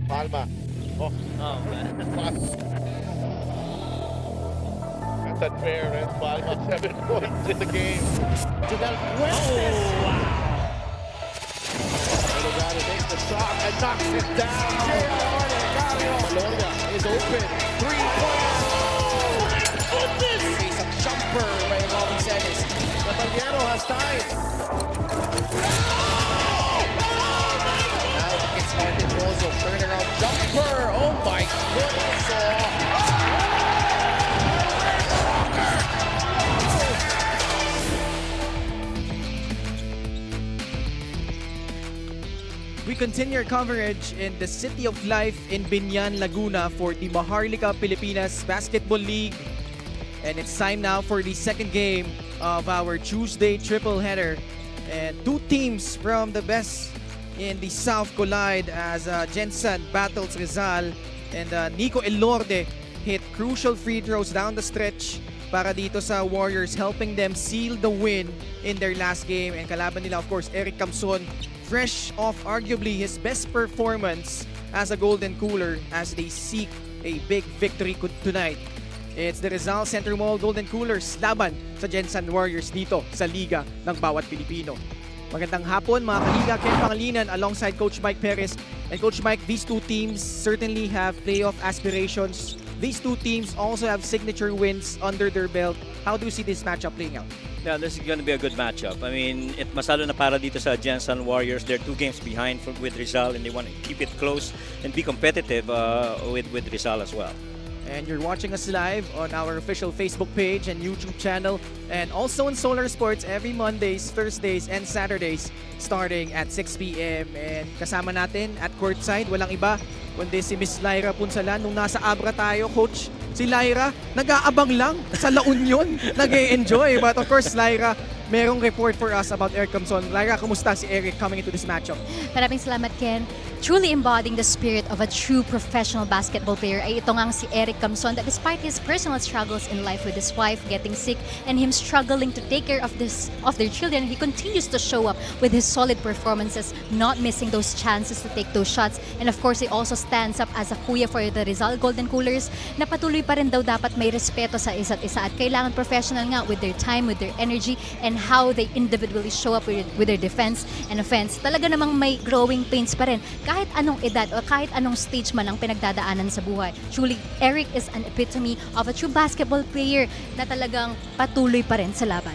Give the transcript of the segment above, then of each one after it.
Palma. Oh, Oh, man. that's unfair, and Palma 7 points in the game. To Del Fuentes. Delgado makes the shot and knocks it down. Maloria is open. 3-point. Goodness! Face a jumper by Robin Celis. Caballero has time. Now it's Martin Rosso. Turnaround jumper. Oh my goodness. We continue our coverage in the City of Life in Binyan, Laguna for the Maharlika Pilipinas Basketball League. And it's time now for the second game of our Tuesday triple header. And two teams from the best in the South collide as Gensan battles Rizal and Nico Elorde hit crucial free throws down the stretch para dito sa Warriors, helping them seal the win in their last game. And kalaban nila, of course, Eric Camson, fresh off arguably his best performance as a Golden Cooler as they seek a big victory tonight. It's the Rizal Center Mall Golden Coolers laban sa Gensan Warriors dito sa Liga ng Bawat Pilipino. Magandang hapon mga kaliga, Ken Pangilinan alongside Coach Mike Perez. And Coach Mike, these two teams certainly have playoff aspirations. These two teams also have signature wins under their belt. How do you see this matchup playing out? Yeah, this is going to be a good matchup. I mean, mas lalo na para dito sa Gensan Warriors. They're 2 games behind with Rizal and they want to keep it close and be competitive with Rizal as well. And you're watching us live on our official Facebook page and YouTube channel and also on Solar Sports every Mondays, Thursdays, and Saturdays starting at 6 p.m. And kasama natin at courtside, walang iba kundi si Miss Lyra Punsalan. Nung nasa Abra tayo, Coach, si Lyra nag-aabang lang sa La Union, nag-e-enjoy. But of course, Lyra, merong report for us about Eric Camson. Lyra, kumusta si Eric coming into this matchup? Maraming salamat, Ken. Truly embodying the spirit of a true professional basketball player ay ito ngang si Eric Camson that despite his personal struggles in life with his wife getting sick and him struggling to take care of their children, he continues to show up with his solid performances, not missing those chances to take those shots. And of course, he also stands up as a kuya for the Rizal Golden Coolers na patuloy pa rin daw dapat may respeto sa isa't isa at kailangan professional nga with their time, with their energy, and how they individually show up with their defense and offense. Talaga namang may growing pains pa rin kahit anong edad o kahit anong stage man ang pinagdadaanan sa buhay. Truly, Eric is an epitome of a true basketball player na talagang patuloy pa rin sa laban.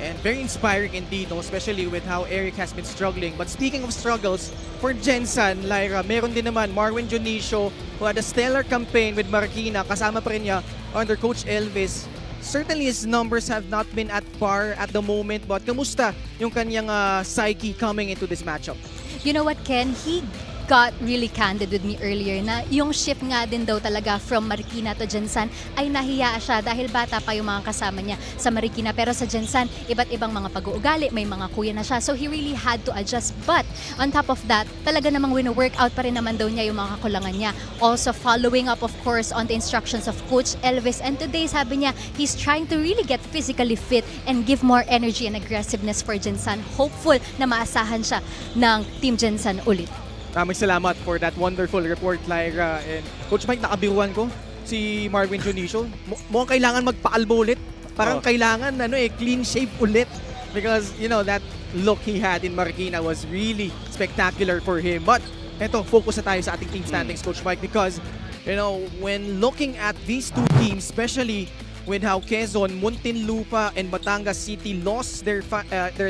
And very inspiring indeed, no? Especially with how Eric has been struggling. But speaking of struggles, for Gensan, Lyra, meron din naman Marwin Dionisio who had a stellar campaign with Marikina. Kasama pa rin niya under Coach Elvis. Certainly his numbers have not been at par at the moment, but kamusta yung kanyang psyche coming into this matchup? You know what, Ken? He got really candid with me earlier na yung shift nga din daw talaga from Marikina to Gensan ay nahiya siya dahil bata pa yung mga kasama niya sa Marikina. Pero sa Gensan, iba't ibang mga pag-uugali, may mga kuya na siya. So he really had to adjust. But on top of that, talaga namang wino-workout pa rin naman daw niya yung mga kakulangan niya. Also following up of course on the instructions of Coach Elvis. And today sabi niya, he's trying to really get physically fit and give more energy and aggressiveness for Gensan. Hopeful na maasahan siya ng Team Gensan ulit. Maraming salamat for that wonderful report, Lyra. And Coach Mike, nakabiruan ko si Marwin Dionisio. Mukhang kailangan magpa-albo ulit. Parang kailangan clean shape ulit. Because, you know, that look he had in Marikina was really spectacular for him. But, eto, focus na tayo sa ating team standings, Coach Mike. Because, you know, when looking at these two teams, especially with how Quezon, Muntinlupa, and Batangas City lost their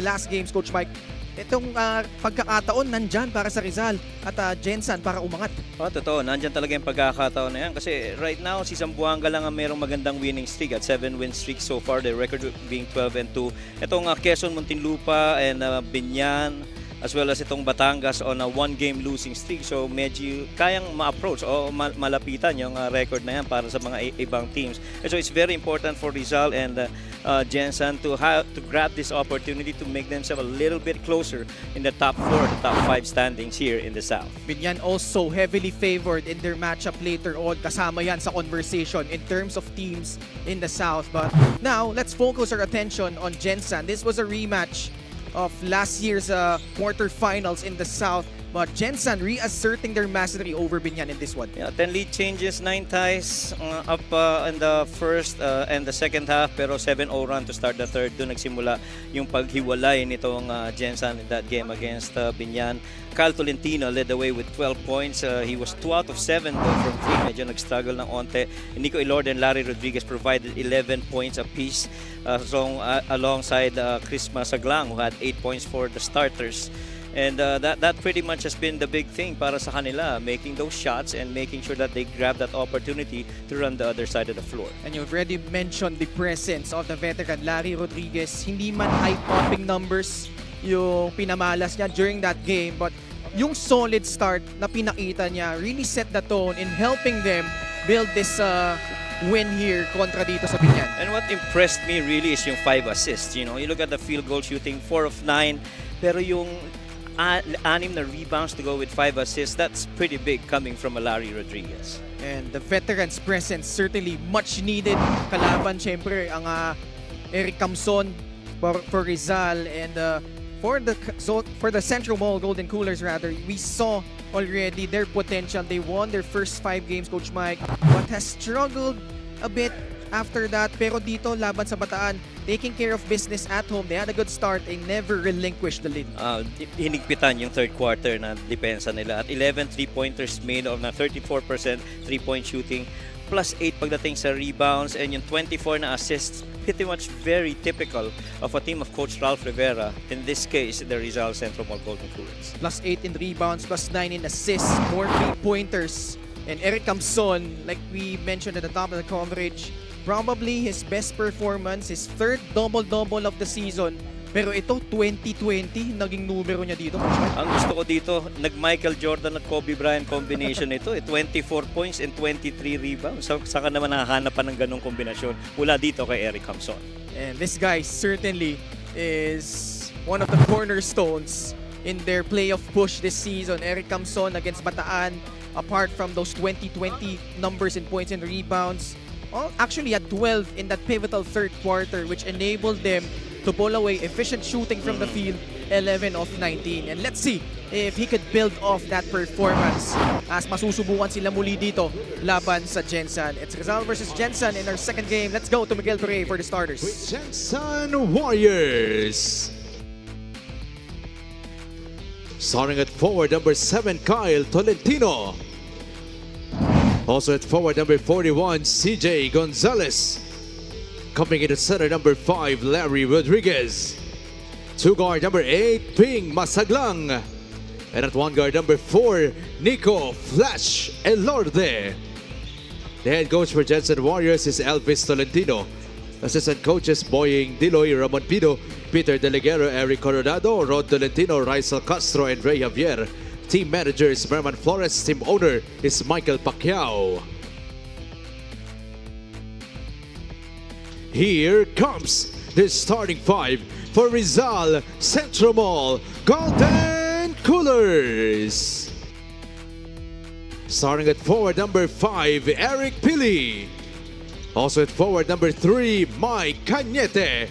last games, Coach Mike, itong pagkakataon nandyan para sa Rizal at Gensan para umangat. Totoo. Nandyan talaga yung pagkakataon na yan. Kasi right now, si Zamboanga lang ang merong magandang winning streak at 7 win streak so far. The record being 12-2. Itong Quezon, Muntinlupa, and Binyan, as well as itong Batangas on a 1-game losing streak. So medyo kayang ma-approach o malapitan yung record na yan para sa mga ibang teams. And so it's very important for Rizal and Gensan to grab this opportunity to make themselves a little bit closer in the top 4, the top 5 standings here in the South. Binyan also heavily favored in their matchup later on. Kasama yan sa conversation in terms of teams in the South. But now, let's focus our attention on Gensan. This was a rematch of last year's quarterfinals in the South. But Gensan reasserting their mastery over Binyan in this one. Yeah, 10 lead changes, 9 ties up in the first and the second half, pero 7-0 run to start the third. Doon nagsimula yung paghiwalay nitong Gensan in that game against Binyan. Kyle Tolentino led the way with 12 points. He was 2 out of 7 though from 3. Medyo nag-struggle ng onte. Nico Ilorde and Larry Rodriguez provided 11 points apiece alongside Chris Masaglang, who had 8 points for the starters. And that pretty much has been the big thing para sa kanila, making those shots and making sure that they grab that opportunity to run the other side of the floor. And you've already mentioned the presence of the veteran Larry Rodriguez. Hindi man eye-popping numbers yung pinamalas niya during that game, but yung solid start na pinakita niya really set the tone in helping them build this win here kontra dito sa Binyan. And what impressed me really is yung 5 assists. You know, you look at the field goal shooting, 4 of 9, pero yung 6 na rebounds to go with 5 assists, that's pretty big coming from a Larry Rodriguez. And the veterans' presence certainly much needed. Kalaban syempre ang Eric Camson for Rizal, and for the Central Mall Golden Coolers rather, we saw already their potential. They won their first 5 games, Coach Mike, but has struggled a bit after that. Pero dito, laban sa Bataan, taking care of business at home. They had a good start and never relinquished the lead. Hinigpitan yung third quarter na depensa nila at 11 3-pointers made of na 34% 3-point shooting, plus 8 pagdating sa rebounds, and yung 24 na assists, pretty much very typical of a team of Coach Ralph Rivera, in this case, the Rizal Central Mall Golden Coolers. Plus 8 in rebounds, plus 9 in assists, more 3-pointers. And Eric Camson, like we mentioned at the top of the coverage, probably his best performance, his third double-double of the season. Pero ito, 2020, naging numero niya dito. Ang gusto ko dito, nag-Michael Jordan at Kobe Bryant combination ito. 24 points and 23 rebounds. So, saka naman nahanap pa ng ganong kombinasyon mula dito kay Eric Camson. And this guy certainly is one of the cornerstones in their playoff push this season. Eric Camson against Bataan, apart from those 2020 numbers in points and rebounds, actually at 12 in that pivotal third quarter, which enabled them to pull away efficient shooting from the field, 11 of 19. And let's see if he could build off that performance as masusubukan sila muli dito laban sa Gensan. It's Rizal versus Gensan in our second game. Let's go to Miguel Torre for the starters. Gensan Warriors. Starting at forward, number 7, Kyle Tolentino. Also at forward, number 41, CJ Gonzalez. Coming in at center, number 5, Larry Rodriguez. 2 guard, number 8, Ping Masaglang. And at 1 guard, number 4, Nico Flash Elorde. The head coach for Gensan Warriors is Elvis Tolentino. Assistant coaches Boying Diloy, Ramon Pido, Peter Delegero, Eric Coronado, Rod Tolentino, Rizal Castro, and Ray Javier. Team manager is Merman Flores. Team owner is Michael Pacquiao. Here comes the starting 5 for Rizal Central Mall Golden Coolers. Starting at forward, number 5, Eric Pili. Also at forward, number 3, Mike Cañete.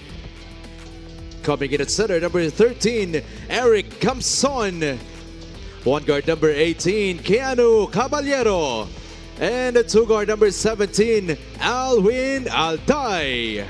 Coming in at center, number 13, Eric Camson. 1 guard, number 18, Keanu Caballero. And the 2 guard, number 17, Alwin Alday.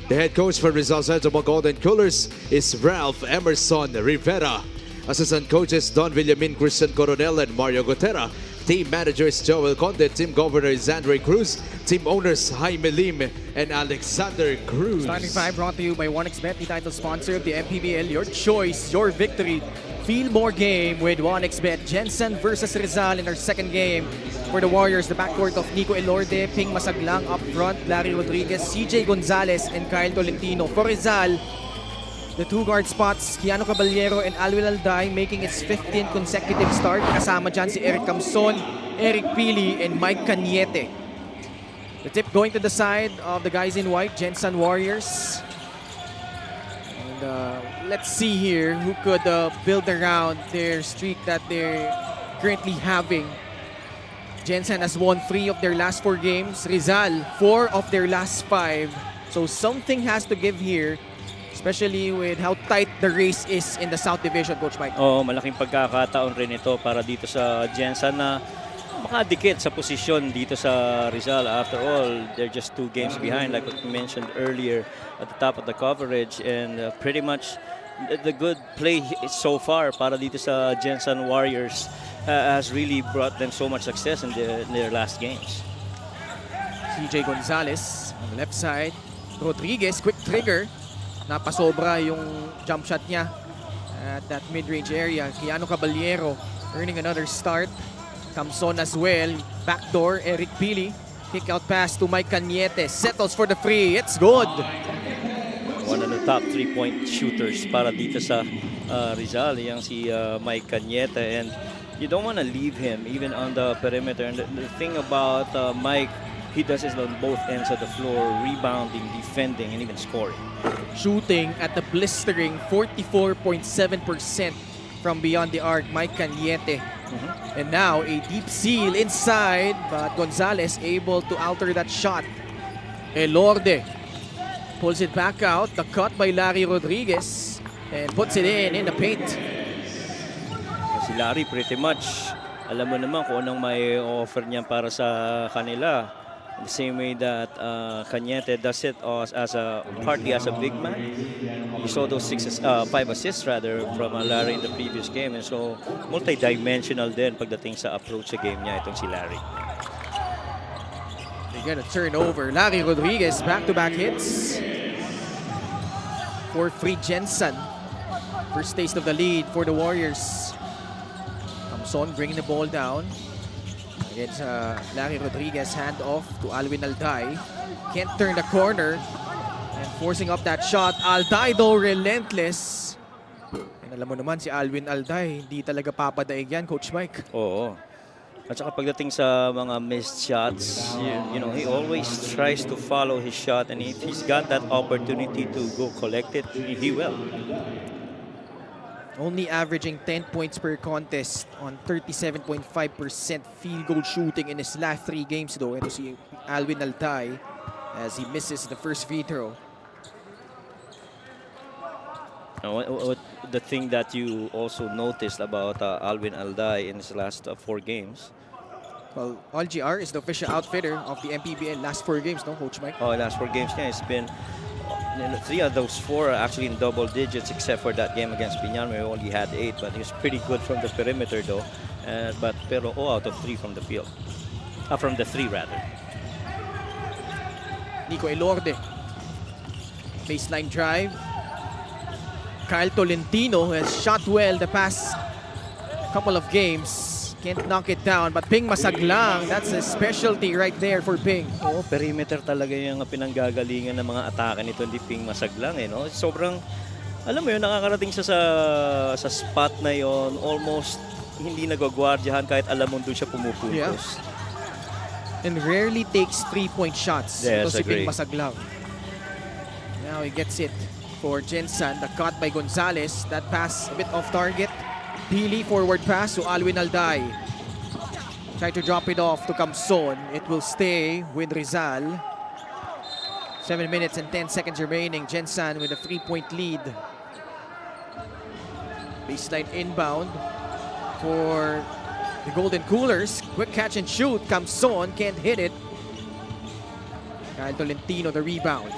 The head coach for Rizal Central Mall Golden Coolers is Ralph Emerson Rivera. Assistant coaches Don Villamin, Christian Coronel, and Mario Gotera. Team managers Joel Conde, team governor is Andre Cruz, team owners Jaime Lim and Alexander Cruz. Starting 5 brought to you by 1xBet, the title sponsor of the MPBL. Your choice, your victory. Feel more game with 1xBet. Gensan versus Rizal in our second game. For the Warriors, the backcourt of Nico Elorde, Ping Masaglang up front, Larry Rodriguez, CJ Gonzalez, and Kyle Tolentino. For Rizal, the 2 guard spots, Keanu Caballero and Alwin Alday making its 15th consecutive start. Kasama dyan si Eric Camson, Eric Pili, and Mike Cañete. The tip going to the side of the guys in white, Gensan Warriors. And let's see here who could build around their streak that they're currently having. Gensan has won 3 of their last 4 games. Rizal, 4 of their last 5. So something has to give here, especially with how tight the race is in the South Division, Coach Mike. Oo, malaking pagkakataon rin ito para dito sa Gensan na makadikit sa posisyon dito sa Rizal. After all, they're just 2 games behind like what you mentioned earlier at the top of the coverage, and pretty much the good play so far para dito sa Gensan Warriors has really brought them so much success in their last games. CJ Gonzalez on the left side. Rodriguez, quick trigger. Napasobra yung jump shot niya at that mid-range area. Keanu Caballero earning another start. Camson as well. Backdoor, Eric Pili. Kick out pass to Mike Cañete. Settles for the free. It's good. One of the top 3-point shooters para dito sa Rizal, yung si Mike Cañete, and you don't want to leave him even on the perimeter. And the thing about Mike, he does it on both ends of the floor, rebounding, defending, and even scoring. Shooting at the blistering 44.7% from beyond the arc, Mike Cañete. And now a deep seal inside, but Gonzalez able to alter that shot. Elorde pulls it back out. The cut by Larry Rodriguez and puts it in the paint. Si Larry pretty much, alam mo naman kung anong may offer niya para sa kanila. The same way that Cañete does it partly as a big man. You saw those 5 assists rather from Larry in the previous game, and so multi-dimensional din pagdating sa approach sa game niya itong si Larry. They get a turnover. Larry Rodriguez back-to-back hits for free Gensan. First taste of the lead for the Warriors. Camson bringing the ball down. Against Larry Rodriguez, hand off to Alwin Alday. Can't turn the corner and forcing up that shot. Alday though relentless. And alam mo naman si Alwin Alday, hindi talaga papadaig yan, Coach Mike. Oo. At saka pagdating sa mga missed shots, you know, he always tries to follow his shot, and if he's got that opportunity to go collect it, he will. Only averaging 10 points per contest on 37.5% field goal shooting in his last 3 games though. Ito si Alwin Alday as he misses the first free throw. The thing that you also noticed about Alwin Alday in his last 4 games. Well, LGR is the official outfitter of the MPBL last 4 games, no, Coach Mike? Oh, last 4 games niya, it's been 3 of those 4 are actually in double digits, except for that game against Binyan where we only had 8, but he was pretty good from the perimeter though. Pero 0 out of 3 from the field. From the 3 rather. Nico Elorde. Baseline drive. Kyle Tolentino has shot well the past couple of games. Can't knock it down, but Ping Masaglang, that's a specialty right there for Ping. Oo, perimeter talaga yung pinanggagalingan ng mga atake nito, hindi Ping Masaglang, no? Sobrang, alam mo yun, nakakarating siya sa spot na yon, almost hindi nagwagwardyahan kahit alam mo doon siya pumupuntos. Yeah. And rarely takes 3-point shots. Yes, ito si agree. Ping Masaglang. Now he gets it for Gensan. The cut by Gonzalez. That pass a bit off target. Pili forward pass to Alwin Alday. Try to drop it off to Camson. It will stay with Rizal. 7 minutes and 10 seconds remaining. Gensan with a 3-point lead. Baseline inbound for the Golden Coolers. Quick catch and shoot. Camson can't hit it. Kyle Tolentino the rebound.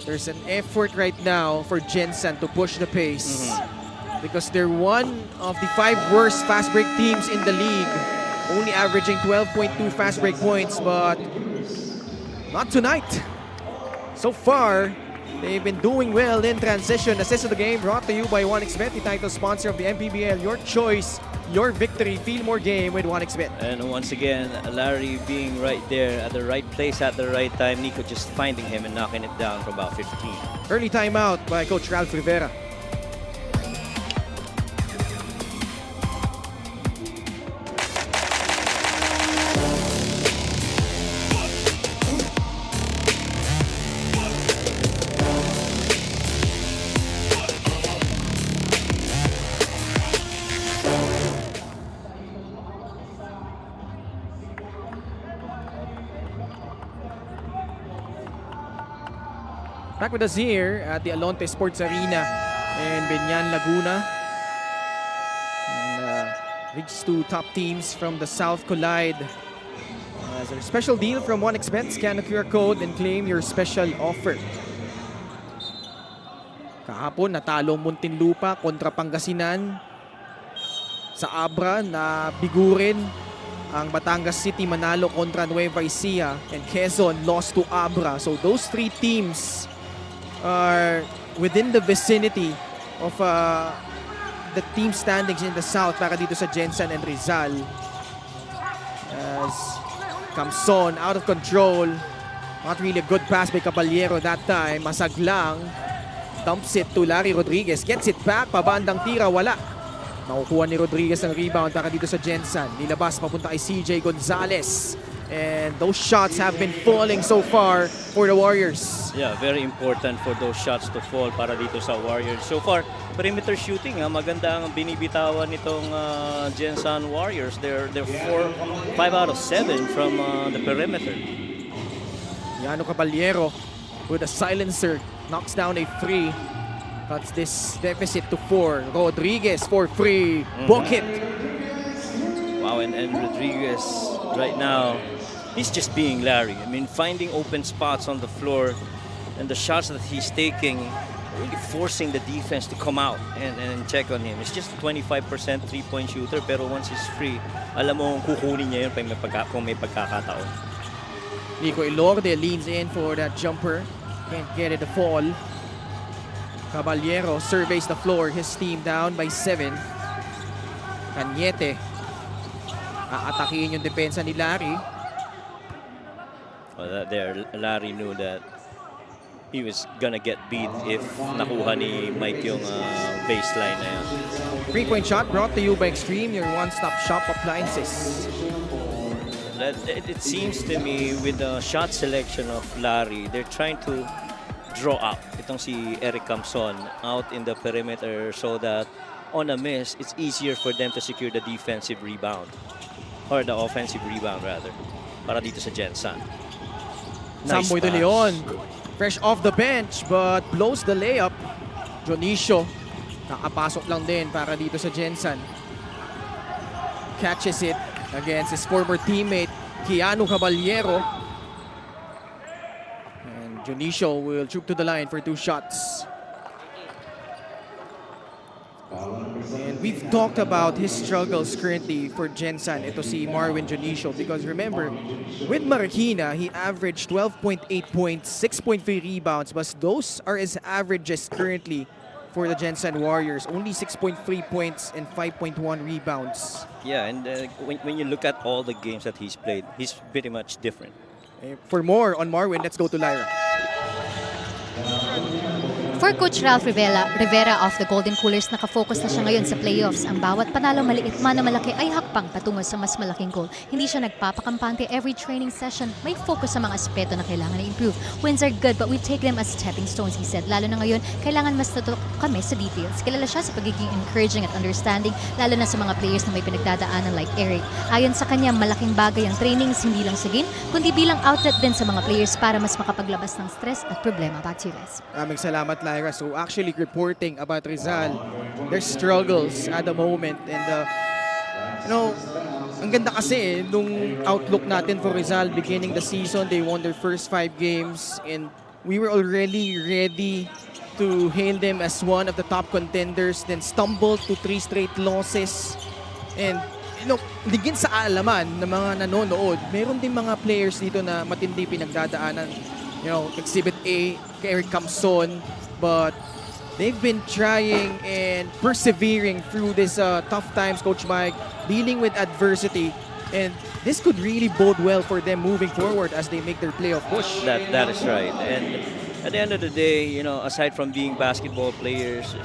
There's an effort right now for Gensan to push the pace. Because they're one of the 5 worst fast break teams in the league. Only averaging 12.2 fast break points, but not tonight. So far, they've been doing well in transition. Assist of the game brought to you by 1xBet, the title sponsor of the MPBL. Your choice, your victory. Feel more game with 1xBet. And once again, Larry being right there at the right place at the right time. Nico just finding him and knocking it down from about 15. Early timeout by Coach Ralph Rivera. Back with us here at the Alonte Sports Arena in Binyan, Laguna. And, these two top teams from the South collide. As a special deal from 1xBet, scan the QR code and claim your special offer. Kahapon, natalo Muntinlupa kontra Pangasinan. Sa Abra, na bigurin ang Batangas City manalo kontra Nueva Ecija, and Quezon lost to Abra. So those three teams are within the vicinity of the team standings in the South para dito sa Gensan and Rizal. As Camson out of control. Not really a good pass by Caballero that time. Masaglang. Dumps it to Larry Rodriguez. Gets it back. Pabandang tira. Wala. Nakukuha ni Rodriguez ang rebound para dito sa Gensan. Nilabas papunta kay CJ Gonzalez. And those shots have been falling so far for the Warriors. Yeah, very important for those shots to fall para dito sa Warriors. So far, perimeter shooting, maganda ang binibitawan nitong Gensan Warriors. They're 5 out of 7 from the perimeter. Yano Caballero with a silencer knocks down a free. Cuts this deficit to 4. Rodriguez for free. Bucket. Wow, and Rodriguez right now, he's just being Larry. I mean, finding open spots on the floor, and the shots that he's taking, really forcing the defense to come out and check on him. It's just a 25% three-point shooter, pero once he's free, alam mo kukunin niya yun kung may pagkakataon. Nico Ilorde leans in for that jumper. Can't get it to fall. Caballero surveys the floor. His team down by 7. Cañete. Aatakihin yung depensa ni Larry. Well, Larry knew that he was gonna get beat if nakuha ni Mike yung baseline na yan. 3-point shot brought to you by Extreme, your one-stop shop appliances. It seems to me with the shot selection of Larry, they're trying to draw up itong si Eric Camson out in the perimeter so that on a miss, it's easier for them to secure the defensive rebound. Or the offensive rebound rather. Para dito sa Gensan. Nice Samboy de Leon, fresh off the bench but blows the layup. Jonicio, nakapasok lang din para dito sa Gensan. Catches it against his former teammate, Keanu Caballero. And Jonicio will troop to the line for 2 shots. And we've talked about his struggles currently for Gensan. Ito si Marwin Jonicio, because remember, with Marikina, he averaged 12.8 points, 6.3 rebounds, but those are his averages currently for the Gensan Warriors. Only 6.3 points and 5.1 rebounds. Yeah, and when you look at all the games that he's played, he's pretty much different. For more on Marwin, let's go to Lyra. For Coach Ralph Rivera of the Golden Coolers, nakafocus na siya ngayon sa playoffs. Ang bawat panalo maliit man na malaki ay hakbang patungo sa mas malaking goal. Hindi siya nagpapakampante every training session. May focus sa mga aspeto na kailangan na-improve. Wins are good but we take them as stepping stones, he said. Lalo na ngayon, kailangan mas tutok kami sa details. Kilala siya sa pagiging encouraging at understanding, lalo na sa mga players na may pinagdadaanan like Eric. Ayon sa kanya, malaking bagay ang trainings, hindi lang sa game, kundi bilang outlet din sa mga players para mas makapaglabas ng stress at problema. Back to you guys. Maraming salamat, Lyra. So actually reporting about Rizal, their struggles at the moment, and ang ganda kasi nung outlook natin for Rizal beginning the season. They won their first 5 games and we were already ready to hail them as one of the top contenders, then stumbled to 3 straight losses. And ligin sa alaman ng mga nanonood, meron din mga players dito na matindi pinagdadaanan. Exhibit A, Eric Camson, but they've been trying and persevering through this tough times, Coach Mike, dealing with adversity, and this could really bode well for them moving forward as they make their playoff push. That is right. And at the end of the day, aside from being basketball players,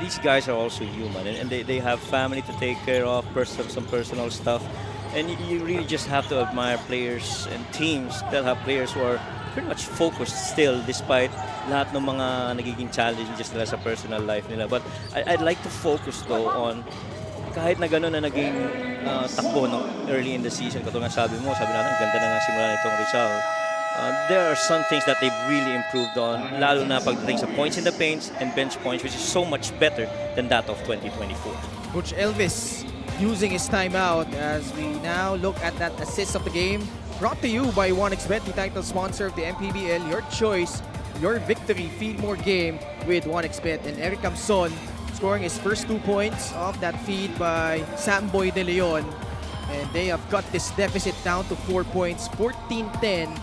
these guys are also human, and they have family to take care of, some personal stuff, and you really just have to admire players and teams that have players who are pretty much focused still despite lahat ng mga nagiging challenges nila sa personal life nila. But I'd like to focus though on kahit na gano'n na naging takbo early in the season, katulad sabi natin, ganda na nga simula nitong Rizal. there are some things that they've really improved on, lalo na pagdating sa points in the paints and bench points, which is so much better than that of 2024. Coach Elvis using his timeout as we now look at that assist of the game. Brought to you by 1xBet, the title sponsor of the MPBL. Your choice, your victory. Feel more game with 1xBet. And Eric Camson scoring his first 2 points off that feed by Samboy De Leon. And they have cut this deficit down to 4 points, 14-10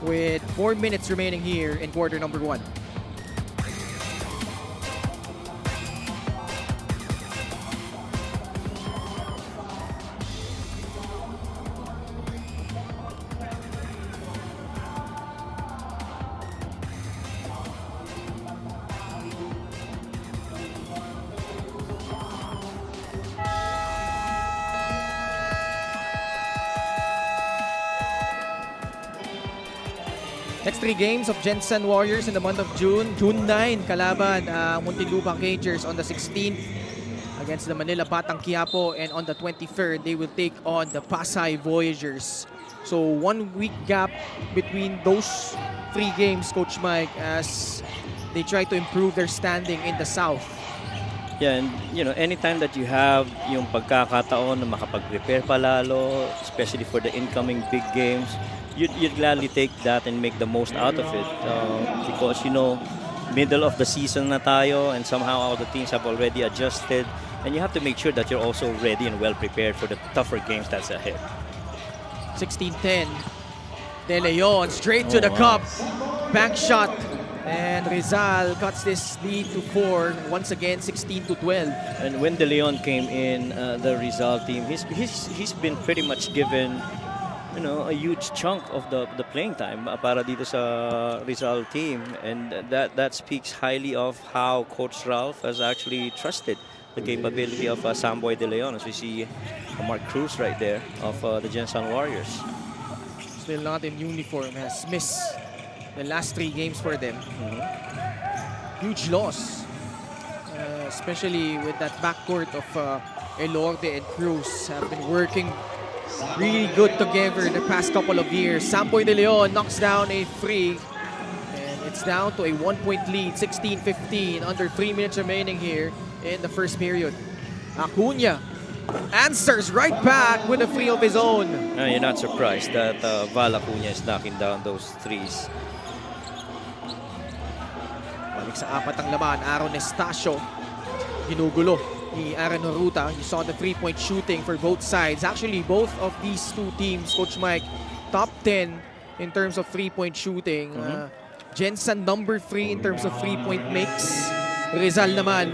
with 4 minutes remaining here in quarter number 1. Next 3 games of Gensan Warriors in the month of June. June 9, kalaban Muntinlupa Cagers on the 16th against the Manila Batang Quiapo, and on the 23rd, they will take on the Pasay Voyagers. So 1 week gap between those 3 games, Coach Mike, as they try to improve their standing in the South. Yeah, and you know, anytime that you have yung pagkakataon na makapag-prepare palalo, especially for the incoming big games, you'd gladly take that and make the most out of it. Because, you know, middle of the season na tayo and somehow all the teams have already adjusted. And you have to make sure that you're also ready and well prepared for the tougher games that's ahead. 16-10. De Leon straight to the cup. Bank shot. And Rizal cuts this lead to 4. Once again, 16-12. And when De Leon came in, the Rizal team, he's been pretty much given, you know, a huge chunk of the playing time para dito sa Rizal team, and that speaks highly of how Coach Ralph has actually trusted the capability of Samboy De Leon, as we see Mark Cruz right there of the Gensan Warriors. Still not in uniform, has missed the last 3 games for them. Huge loss, especially with that backcourt of Elorde and Cruz have been working really good together the past couple of years. Samboy De Leon knocks down a free, and it's down to a 1-point lead, 16-15, under 3 minutes remaining here in the first period. Acuna answers right back with a free of his own. You're not surprised that Val Acuna is knocking down those threes. Balik sa apat ang laban, Aaron Estacio, ginugulo ni Aaron Horuta. You saw the 3-point shooting for both sides. Actually, both of these 2 teams, Coach Mike, top 10 in terms of 3-point shooting. Gensan number 3 in terms of 3-point makes. Rizal naman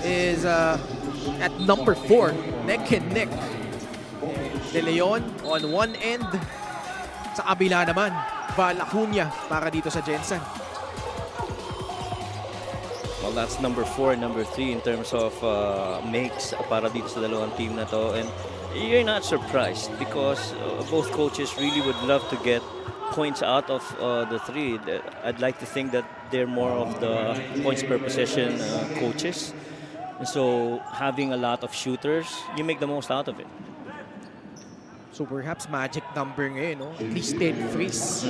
is at number 4, neck and neck. De Leon on one end. Sa kabila naman, Val Acuna para dito sa Gensan. Well, that's number 4 and number 3 in terms of makes para dito sa dalawang team na to. And you're not surprised because both coaches really would love to get points out of the 3. I'd like to think that they're more of the points per possession coaches. And so having a lot of shooters, you make the most out of it. So perhaps magic number ngayon, no? At least 10 threes.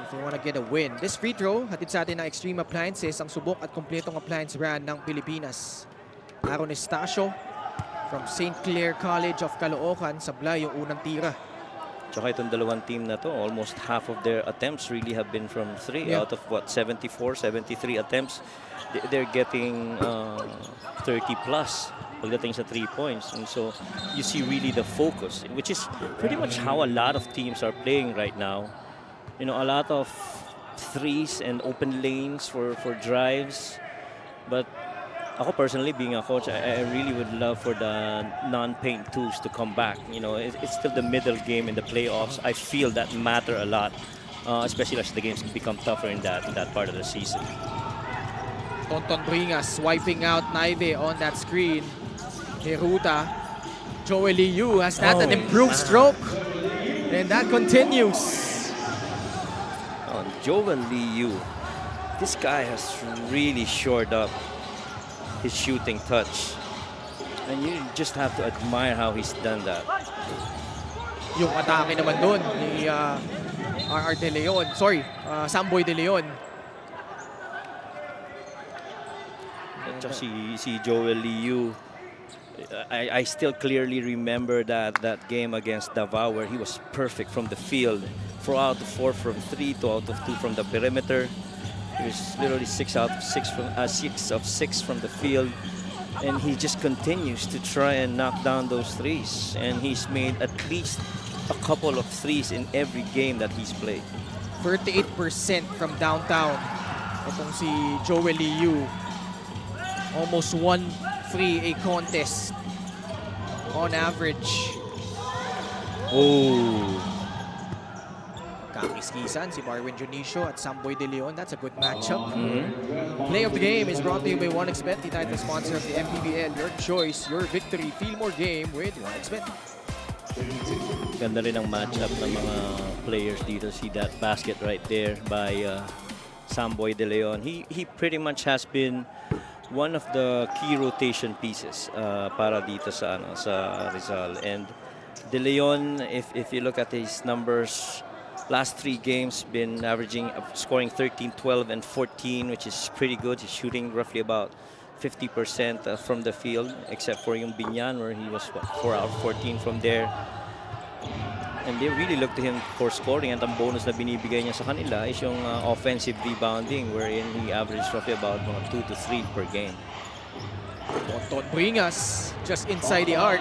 If they want to get a win. This free throw, hatid sa atin ng Extreme Appliances, ang subok at kompletong appliance brand ng Pilipinas. Aaron Estacio from St. Clair College of Caloocan, sablay yung unang tira. Tsaka itong dalawang team na to, almost half of their attempts really have been from 3. Out of what, 74, 73 attempts, they're getting 30 plus pagdating sa 3 points. And so you see really the focus, which is pretty much how a lot of teams are playing right now. You know, a lot of threes and open lanes for drives. But ako personally, being a coach, I really would love for the non-paint twos to come back. You know, it's still the middle game in the playoffs. I feel that matter a lot, especially as the games become tougher in that part of the season. Tonton Bringas wiping out Naive on that screen. Heruta, Joey Liu has that an improved stroke, and that continues. Joel Liu, this guy has really shored up his shooting touch. And you just have to admire how he's done that. Yung atake naman doon ni RR De Leon. Sorry, Samboy De Leon. At saka si Joel Liu, I still clearly remember that game against Davao where he was perfect from the field. 4 out of 4 from 3, 2 out of 2 from the perimeter. He was literally 6 out of 6 from 6 of 6 from the field, and he just continues to try and knock down those threes. And he's made at least a couple of threes in every game that he's played. 38% from downtown. Itong si Joel Liu. Almost 1 free a contest on average. Oh. Kakiskisan si Marwin Junicio at Samboy De Leon. That's a good matchup. Play of the game is brought to you by 1xBet, the title sponsor of the MPBL. Your choice, your victory. Feel more game with 1xBet. Ganda rin ang matchup ng mga players dito. See that basket right there by Samboy De Leon. He pretty much has been one of the key rotation pieces para dito sa Rizal. And De Leon, if you look at his numbers, last 3 games been averaging scoring 13, 12, and 14, which is pretty good. He's shooting roughly about 50% from the field, except for yung Binyan where he was 4 out of 14 from there. And they really look to him for scoring, and ang bonus na binibigay niya sa kanila is yung offensive rebounding wherein he averaged roughly about 2 to 3 per game. Tonton Bringas just inside the arc.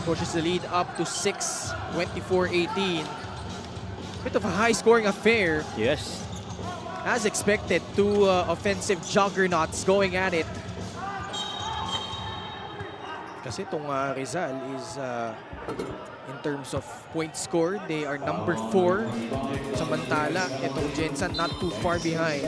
Pushes the lead up to 6, 24-18. Bit of a high-scoring affair. Yes. As expected, 2 offensive juggernauts going at it. Kasi itong Rizal is, in terms of points scored, they are number 4. Samantala, itong Gensan not too far behind.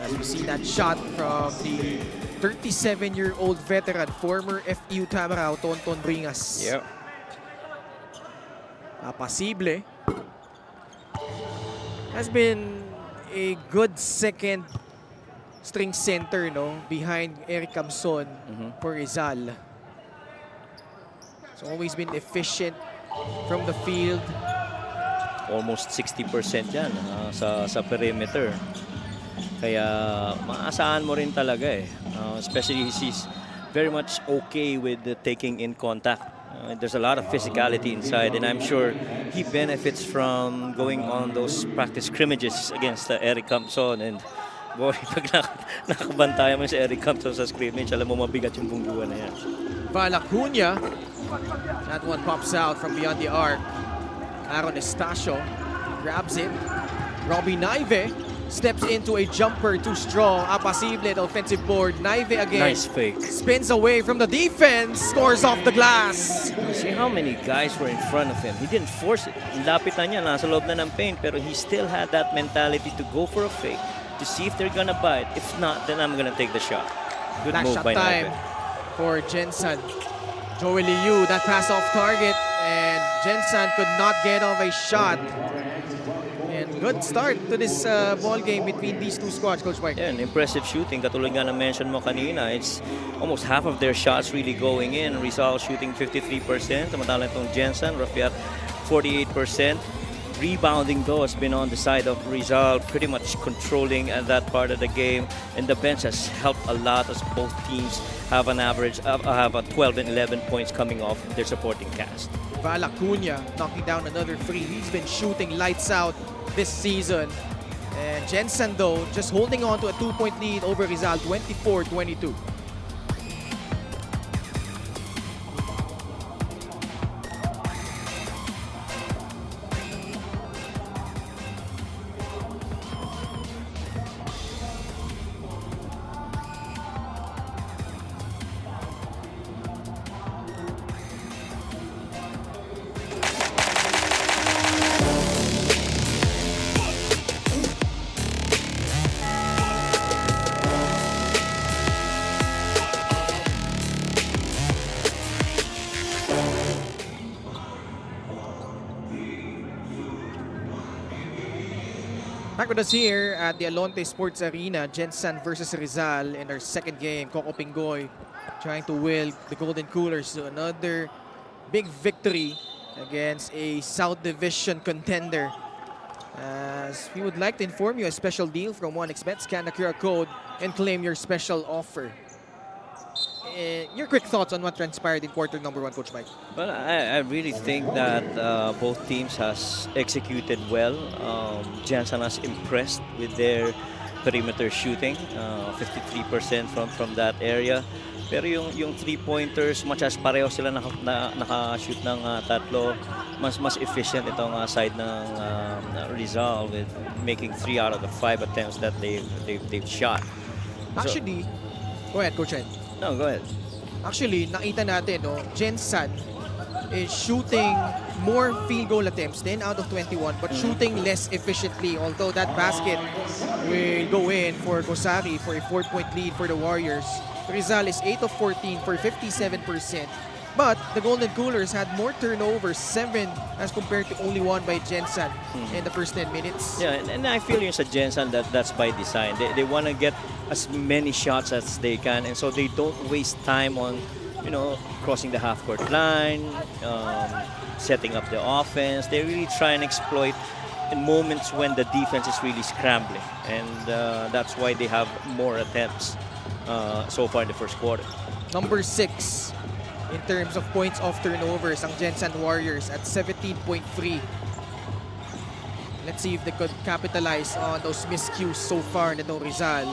As we see that shot from the 37-year-old veteran, former FEU Tamarao, Tonton Bringas. Yep. Pasible. Has been a good second string center, no, behind Eric Camson for Rizal. So always been efficient from the field. Almost 60% yan sa perimeter. Kaya maasahan mo rin talaga eh. Especially he's very much okay with taking in contact. There's a lot of physicality inside, and I'm sure he benefits from going on those practice scrimmages against Eric Camson. And boy, pag nakabantayan mo si Eric Camson sa scrimmage, alam mo mabigat yung bungguan na yan. Valacuña. That one pops out from beyond the arc. Aaron Estacio grabs it. Robbie Naive steps into a jumper too strong. Apasible at offensive board. Naive again. Nice fake. Spins away from the defense. Scores off the glass. See how many guys were in front of him. He didn't force it. Lapit na niya, nasa loob na ng paint, pero he still had that mentality to go for a fake to see if they're gonna bite. If not, then I'm gonna take the shot. Good Last move shot by time Naive. for Gensan. Joel Liu, that pass off target, and Gensan could not get off a shot. And good start to this ball game between these two squads, Coach Mike. Yeah, an impressive shooting. Katulad nga na mention mo kanina, it's almost half of their shots really going in. Rizal shooting 53%. Samantalang itong Gensan, roughly at 48%. Rebounding though has been on the side of Rizal, pretty much controlling that part of the game, and the bench has helped a lot as both teams have an average have a 12 and 11 points coming off their supporting cast. Valacuña knocking down another free. He's been shooting lights out this season. And Gensan though just holding on to a 2-point lead over Rizal, 24-22. Back with us here at the Alonte Sports Arena, Gensan versus Rizal in our second game. Coco Pingoy trying to will the Golden Coolers to another big victory against a South Division contender. As we would like to inform you, a special deal from 1xBet. Scan the QR code and claim your special offer. Your quick thoughts on what transpired in quarter number 1, Coach Mike? Well, I really think that both teams has executed well. Gensan has impressed with their perimeter shooting, 53% from that area. Pero yung three-pointers, much as pareho sila naka-shoot ng tatlo, mas efficient itong side ng Rizal with making 3 out of the 5 attempts that they've shot. Actually, go ahead, Coach Ed. No, go ahead. Actually, nakita natin, no, Gensan is shooting more field goal attempts, 10 out of 21, but shooting less efficiently. Although that basket will go in for Gosari for a 4-point lead for the Warriors. Rizal is 8 of 14 for 57%. But the Golden Coolers had more turnovers, 7 as compared to only 1 by Gensan in the first 10 minutes. Yeah, and I feel yung sa Gensan that's by design. They want to get as many shots as they can, and so they don't waste time on, crossing the half-court line, setting up the offense. They really try and exploit in moments when the defense is really scrambling, and that's why they have more attempts so far in the first quarter. Number 6 in terms of points off turnovers, ang Gensan Warriors at 17.3. Let's see if they could capitalize on those miscues so far nitong Rizal.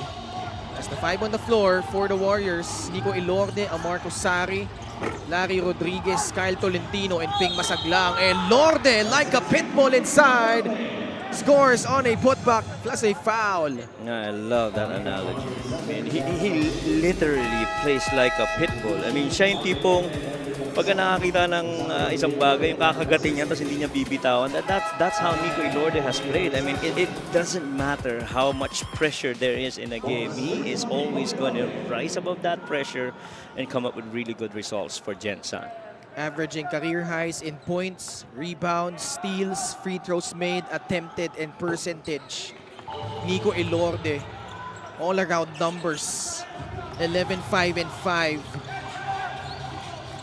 As the 5 on the floor for the Warriors, Nico Ilorde, Amarco Sari, Larry Rodriguez, Kyle Tolentino, and Ping Masaglang. And Lorde, like a pitbull inside, scores on a putback plus a foul. I love that analogy. I mean, he literally plays like a pit bull. I mean, siya yung tipong pag nakakita ng isang bagay, yung kakagatin niya tapos hindi niya bibitawan. That's how Nico Ilorde has played. I mean, it doesn't matter how much pressure there is in a game. He is always going to rise above that pressure and come up with really good results for Gensan. Averaging career highs in points, rebounds, steals, free throws made, attempted, and percentage. Nico Ilorde, all-around numbers, 11, 5, and 5.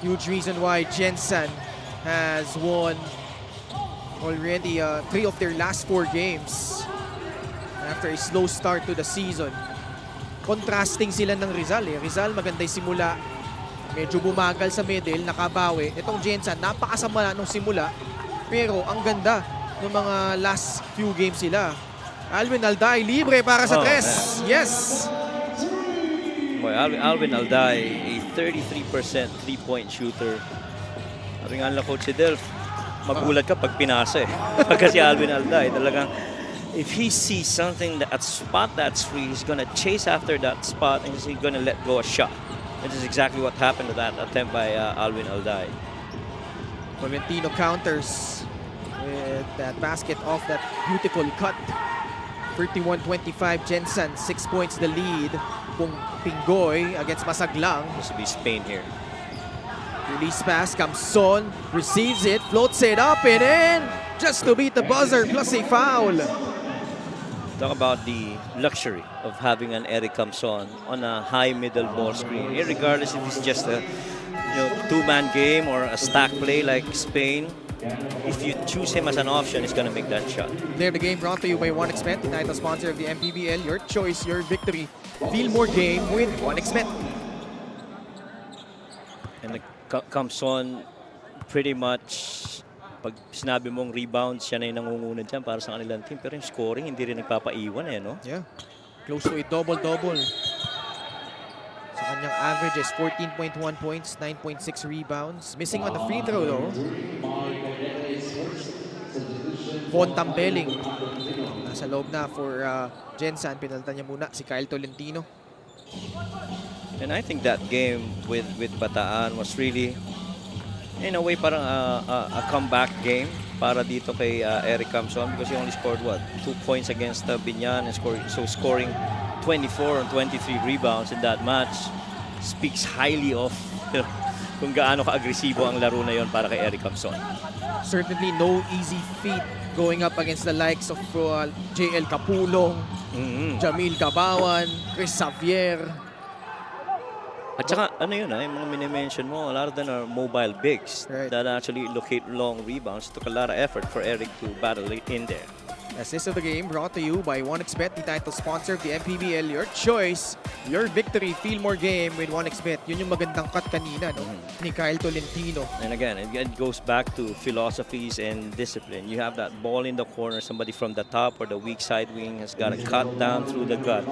Huge reason why Gensan has won already 3 of their last 4 games after a slow start to the season. Contrasting sila ng Rizal. Rizal maganda yung simula. Medyo bumagal sa middle, nakabawi. Itong Gensan, napakasama nung simula. Pero ang ganda ng mga last few games sila. Alvin Alday, libre para sa tres. Yes! Boy, Alvin Alday, a 33% three-point shooter. Sabi nga nila Coach Delph, magulat ka pag pinasa eh. Kasi Alvin Alday, talagang if he sees something, that spot that's free, he's gonna chase after that spot and he's gonna let go a shot. This is exactly what happened to that attempt by Alvin Alday. Tolentino counters with that basket off that beautiful cut. 31-25, Gensan, 6 points the lead. Pinggoy against Masaglang. This will be Spain here. Release pass, Camson receives it, floats it up and in. Just to beat the buzzer, plus a foul. Talk about the luxury of having an Eric Camson on a high middle ball screen. Regardless if it's just a two-man game or a stack play like Spain, if you choose him as an option, he's going to make that shot. There, the game brought to you by 1xBet, the title sponsor of the MPBL. Your choice, your victory. Feel more game with 1xBet. And the Camson, pretty much, pag sinabi mong rebound, siya na yung nangungunod dyan para sa kanilang team. Pero yung scoring, hindi rin nagpapaiwan no? Yeah. Close to a double-double. Sa kanyang averages, 14.1 points, 9.6 rebounds. Missing on the free throw though. Von Tambeling. Nasa loob na for Gensan. Pinalitan niya muna si Kyle Tolentino. And I think that game with Bataan was really, in a way, parang a comeback game para dito kay Eric Camson because he only scored, 2 points against Binyan and scoring 24 and 23 rebounds in that match speaks highly of kung gaano ka-agresibo ang laro na yon para kay Eric Camson. Certainly no easy feat going up against the likes of JL Capulong, Jamil Cabawan, Chris Xavier. At saka, ano yun, yung mga minimension mo, a lot of them are mobile bigs that actually locate long rebounds. Took a lot of effort for Eric to battle it in there. Assist of the game brought to you by 1xBet, the title sponsor of the MPBL. Your choice, your victory. Feel more game with 1xBet. Yun yung magandang cut kanina, no? Ni Kyle Tolentino. And again, it goes back to philosophies and discipline. You have that ball in the corner, somebody from the top or the weak side wing has got to cut down through the gut.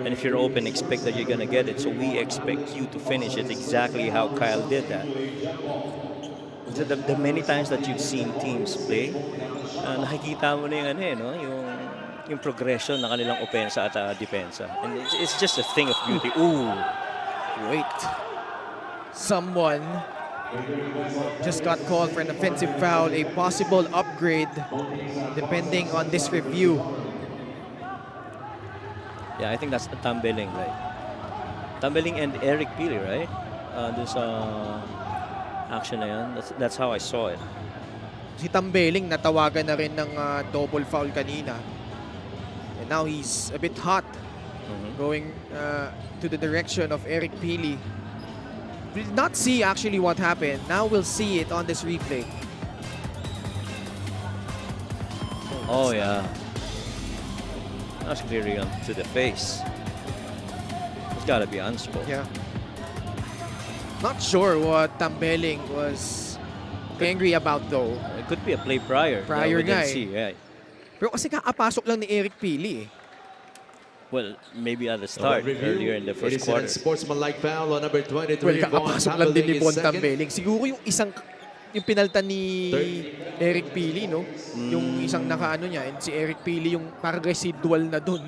And if you're open, expect that you're going to get it. So we expect you to finish it exactly how Kyle did that. So the many times that you've seen teams play, nakikita mo na yung, no? yung progression ng kanilang opensa at depensa. And it's just a thing of beauty. Ooh! Wait. Someone just got called for an offensive foul, a possible upgrade depending on this review. Yeah, I think that's Tambeling, right? Tambeling and Eric Pili, right? This action na yun. That's how I saw it. Si Tambeling natawagan na rin ng double foul kanina. And now he's a bit hot going to the direction of Eric Pili. We did not see actually what happened. Now we'll see it on this replay. Oh, yeah. That's clearly to the face. It's got to be unspoken. Yeah. Not sure what Tambeling was angry about though. It could be a play prior. Prior nga eh. See, yeah. Pero kasi kakapasok lang ni Eric Pili eh. Well, maybe at the start, earlier in the first quarter. Sportsmanlike foul on number 23. Well, kakapasok lang din ni Von Tambeling. Siguro yung yung pinaltan ni Eric Pili, no? Yung isang nakaano niya, and si Eric Pili yung parang residual na dun.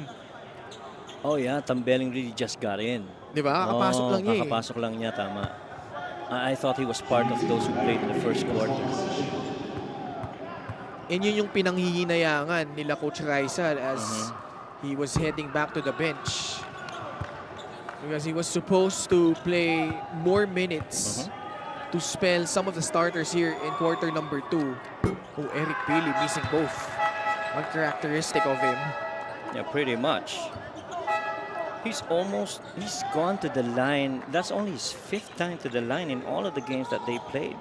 Oh yeah, Tambeling really just got in. Di ba? Kakapasok lang niya eh. Kakapasok lang niya, tama. I thought he was part of those who played in the first quarter. And yun yung pinanghihinayangan nila Coach Rizal as he was heading back to the bench. Because he was supposed to play more minutes to spell some of the starters here in quarter number 2. Oh, Eric Pili missing both. Uncharacteristic of him. Yeah, pretty much. He's gone to the line. That's only his 5th time to the line in all of the games that they played.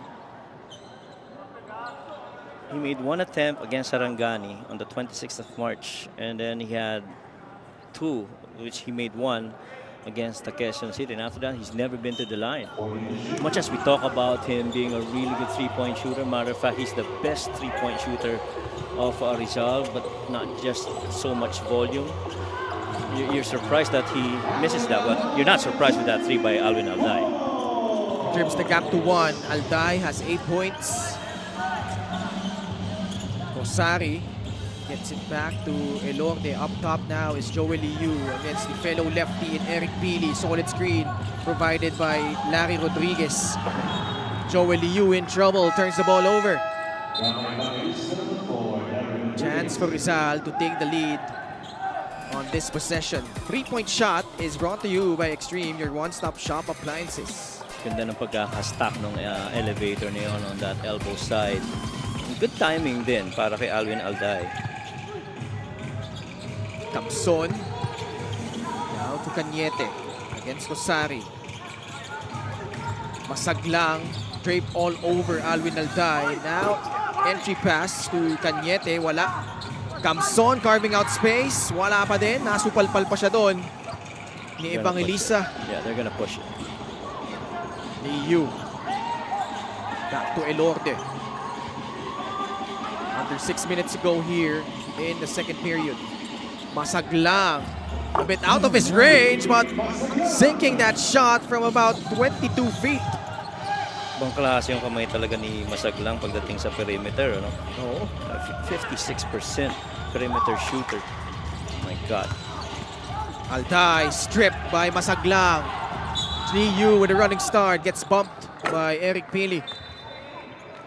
He made 1 attempt against Sarangani on the 26th of March, and then he had 2, which he made 1 against the Quezon City. And after that, he's never been to the line. Much as we talk about him being a really good three-point shooter, matter of fact, he's the best three-point shooter of Rizal, but not just so much volume. You're surprised that he misses that one. You're not surprised with that 3 by Alvin Alday. Trims the gap to 1. Alday has 8 points. Rosari gets it back to Elorde. Up top now is Joey Liu against the fellow lefty in Eric Pili. Solid screen provided by Larry Rodriguez. Joey Liu in trouble, turns the ball over. Chance for Rizal to take the lead on this possession. 3-point shot is brought to you by Extreme, your one-stop shop appliances. Ganda ng pagkaka-stack ng elevator na yun on that elbow side. Good timing din para kay Alvin Alday. Camson. Now to Cañete against Rosari. Masaglang. Drape all over Alvin Alday. Now entry pass to Cañete. Wala. Camson carving out space. Wala pa din. Nasupalpal pa siya doon. Ni Evangelista. Yeah, they're gonna push it. Liu. Back to Elorde. Under 6 minutes to go here in the second period. Masaglang. A bit out of his range, but sinking that shot from about 22 feet. Ibang klase yung kamay talaga ni Masaglang pagdating sa perimeter, ano? Oo. 56% perimeter shooter. My God. Alday stripped by Masaglang. Liu with a running start gets bumped by Eric Pili.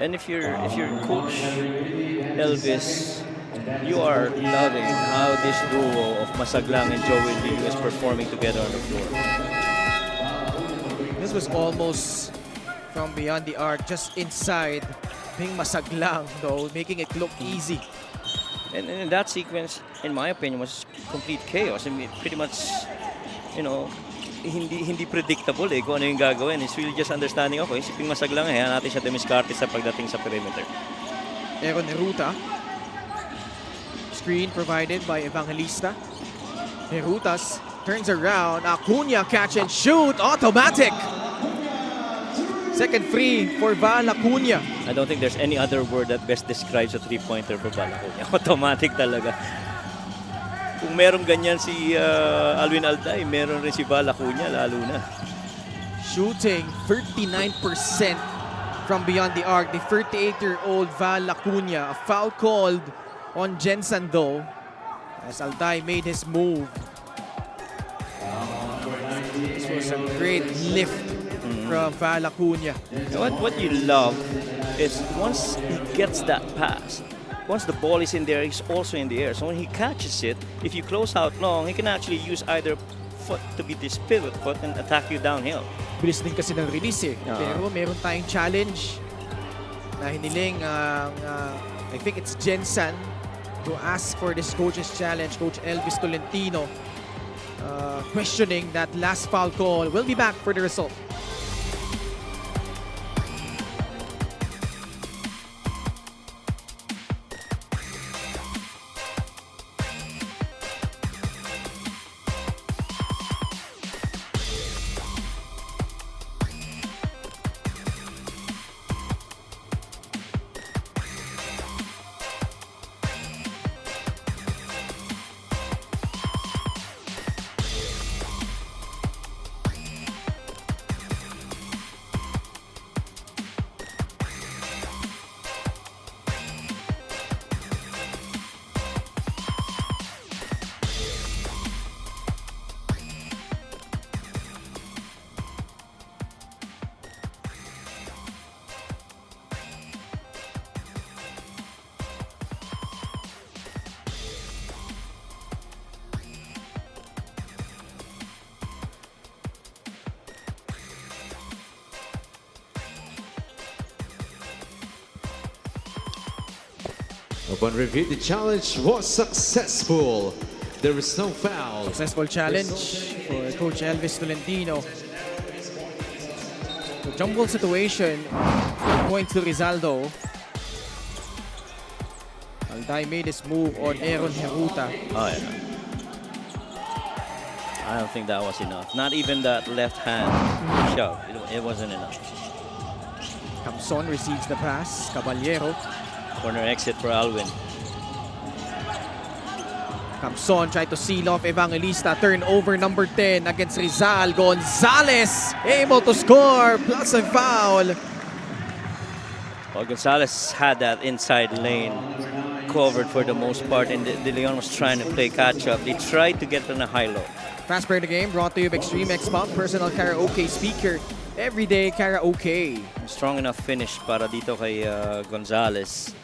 And if you're Coach Elvis, you are loving how this duo of Masaglang and Joey Liu is performing together on the floor. This was almost from beyond the arc, just inside. Being Masaglang though, making it look easy. And in that sequence, in my opinion, was complete chaos. I mean, pretty much, you know, hindi predictable kung ano yung gagawin. It's really just understanding, okay, siping masag lang natin siya dumiskarte sa pagdating sa perimeter. Aaron Heruta. Screen provided by Evangelista. Herutas turns around. Acuna catch and shoot. Automatic. Second free for Val Acuna. I don't think there's any other word that best describes a three-pointer for Balaconia. Automatic talaga. Kung meron ganyan si Alwin Alday, meron rin si Val Acuna, lalo na. Shooting 39% from beyond the arc. The 38-year-old Val Acuna. A foul called on Gensan though, as Alday made his move. This was a great lift from Val Acuna. What you love is once he gets that pass, once the ball is in there, he's also in the air. So when he catches it, if you close out long, he can actually use either foot to be this pivot foot and attack you downhill. Bilis din kasi ng release Pero meron tayong challenge na hiniling I think it's Gensan to ask for this coach's challenge, Coach Elvis Tolentino, questioning that last foul call. We'll be back for the result. Upon review, the challenge was successful. There is no foul. Successful challenge for Coach Elvis Tolentino. So jumble situation. Point to Rizal. Alday made his move on Aaron Heruta. Oh yeah. I don't think that was enough. Not even that left hand shove. It wasn't enough. Camson receives the pass. Caballero. Corner exit for Alwin. Camson tried to seal off Evangelista. Turnover number 10 against Rizal. Gonzalez able to score plus a foul. Well, Gonzalez had that inside lane covered for the most part, and De Leon was trying to play catch up. They tried to get on a high-low. Fast break the game brought to you by Extreme X-Pop, personal karaoke speaker. Everyday karaoke. Strong enough finish para dito kay Gonzalez.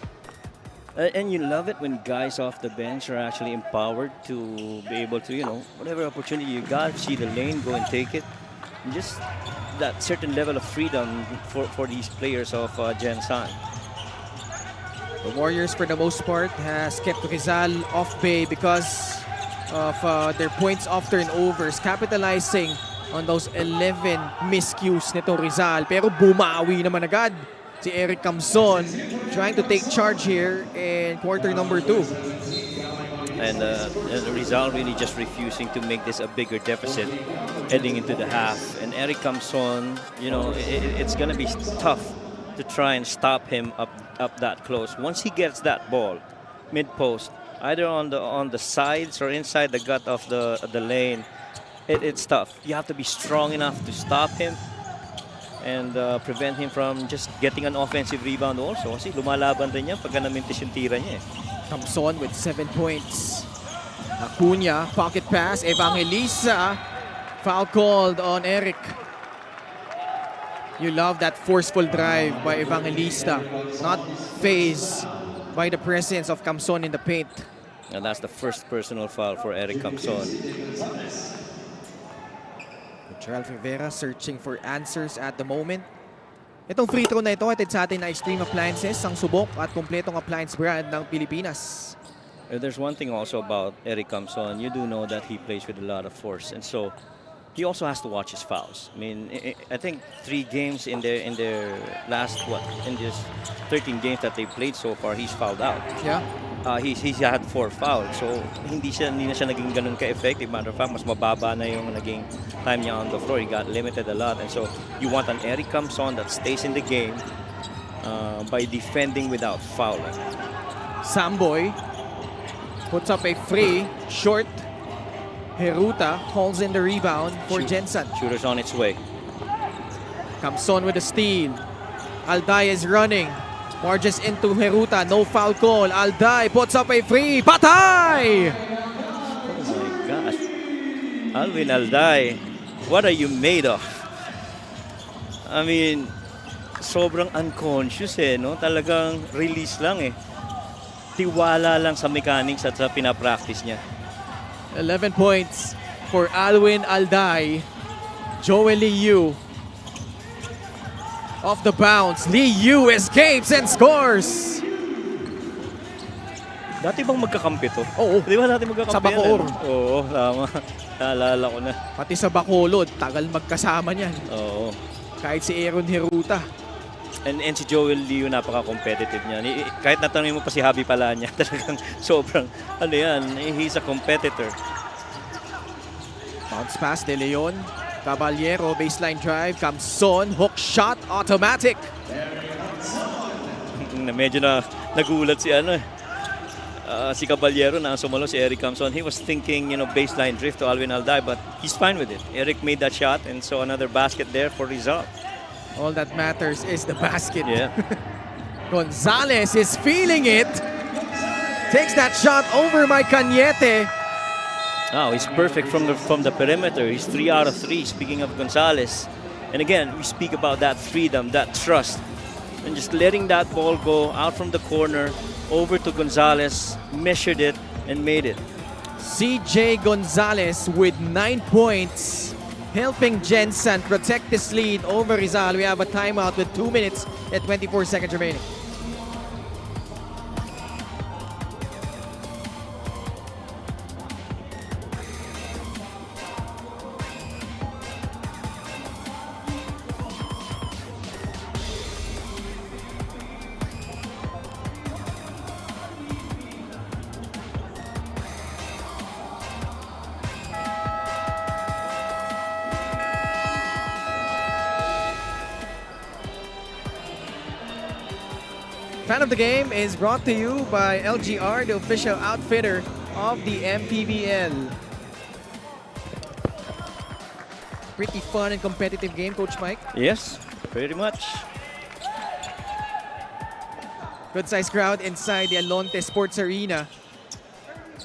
And you love it when guys off the bench are actually empowered to be able to, whatever opportunity you got, see the lane, go and take it. And just that certain level of freedom for these players of Gensan. The Warriors, for the most part, has kept Rizal off bay because of their points off turnovers, capitalizing on those 11 miscues nito Rizal. Pero bumawi naman agad si Eric Camson, trying to take charge here in quarter number 2. And Rizal really just refusing to make this a bigger deficit heading into the half. And Eric Camson, it's going to be tough to try and stop him up that close. Once he gets that ball mid-post, either on the sides or inside the gut of the lane, it's tough. You have to be strong enough to stop him and prevent him from just getting an offensive rebound also. Kasi lumalaban din niya pagka namintis yung tira niya. Camson with 7 points. Acuna, pocket pass. Evangelista, foul called on Eric. You love that forceful drive by Evangelista. Not phased by the presence of Camson in the paint. And that's the first personal foul for Eric Camson. Gerald Rivera searching for answers at the moment. Itong free throw na ito atid sa atin na Extreme Appliances, ang subok at kompletong appliance brand ng Pilipinas. There's one thing also about Eric Camson. You do know that he plays with a lot of force. And so he also has to watch his fouls. I mean, I think 3 games in their last in this 13 games that they played so far, he's fouled out. Yeah. He's had 4 fouls. So hindi na siya naging ganun ka-effective. Matter of fact, mas mababa na yung naging time niya on the floor. He got limited a lot. And so you want an Eric Camson that stays in the game by defending without fouling. Samboy puts up a free, short. Heruta holds in the rebound for Gensan. Shooter's on its way. Camson with the steal. Alday is running. Marges into Heruta. No foul call. Alday puts up a free. Patay! Oh my gosh. Alvin Alday, what are you made of? I mean, sobrang unconscious no? Talagang release lang Tiwala lang sa mechanics at sa pinapractice niya. 11 points for Alwin Alday. Joel Liu off the bounce. Liu escapes and scores. Dati bang magkakampi to? Oo. Di ba dati magkakampi? Sa Bacoor. Oo, tama. Naalala ko na. Pati sa Bacolod, tagal magkasama niyan. Oo. Kahit si Aaron Heruta. And si Joel Liu, napaka-competitive niya. Kahit natanong mo pa si Javi Palanya, talagang sobrang, he's a competitor. Bounce pass, De Leon. Caballero, baseline drive. Camson, hook shot, automatic. Medyo nagulat si Caballero na sumalo si Eric Camson. He was thinking, baseline drift to Alvin Alday, but he's fine with it. Eric made that shot, and so another basket there for Rizal. All that matters is the basket. Yeah. Gonzalez is feeling it. Takes that shot over my Cañete. Oh, he's perfect from the perimeter. He's 3 out of 3, speaking of Gonzalez. And again, we speak about that freedom, that trust. And just letting that ball go out from the corner, over to Gonzalez, measured it, and made it. CJ Gonzalez with 9 points, helping Gensan protect this lead over Rizal. We have a timeout with 2 minutes and 24 seconds remaining. Fan of the Game is brought to you by LGR, the official outfitter of the MPBL. Pretty fun and competitive game, Coach Mike. Yes, pretty much. Good sized crowd inside the Alonte Sports Arena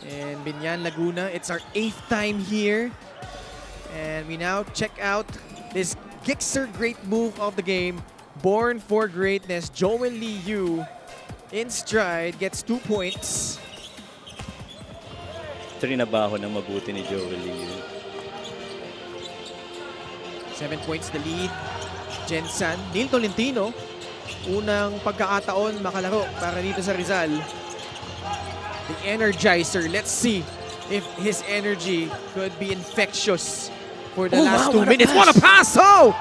in Binyan, Laguna. It's our 8th time here. And we now check out this Gixxer great move of the game. Born for greatness, Joel Liu in stride gets 2 points. Trinabaho ng mabuti ni Joel Liu. 7 points the lead. Gensan, Neil Tolentino, unang pagkakataon makalaro para dito sa Rizal. The Energizer, let's see if his energy could be infectious for the last 2 minutes. What a pass! Oh!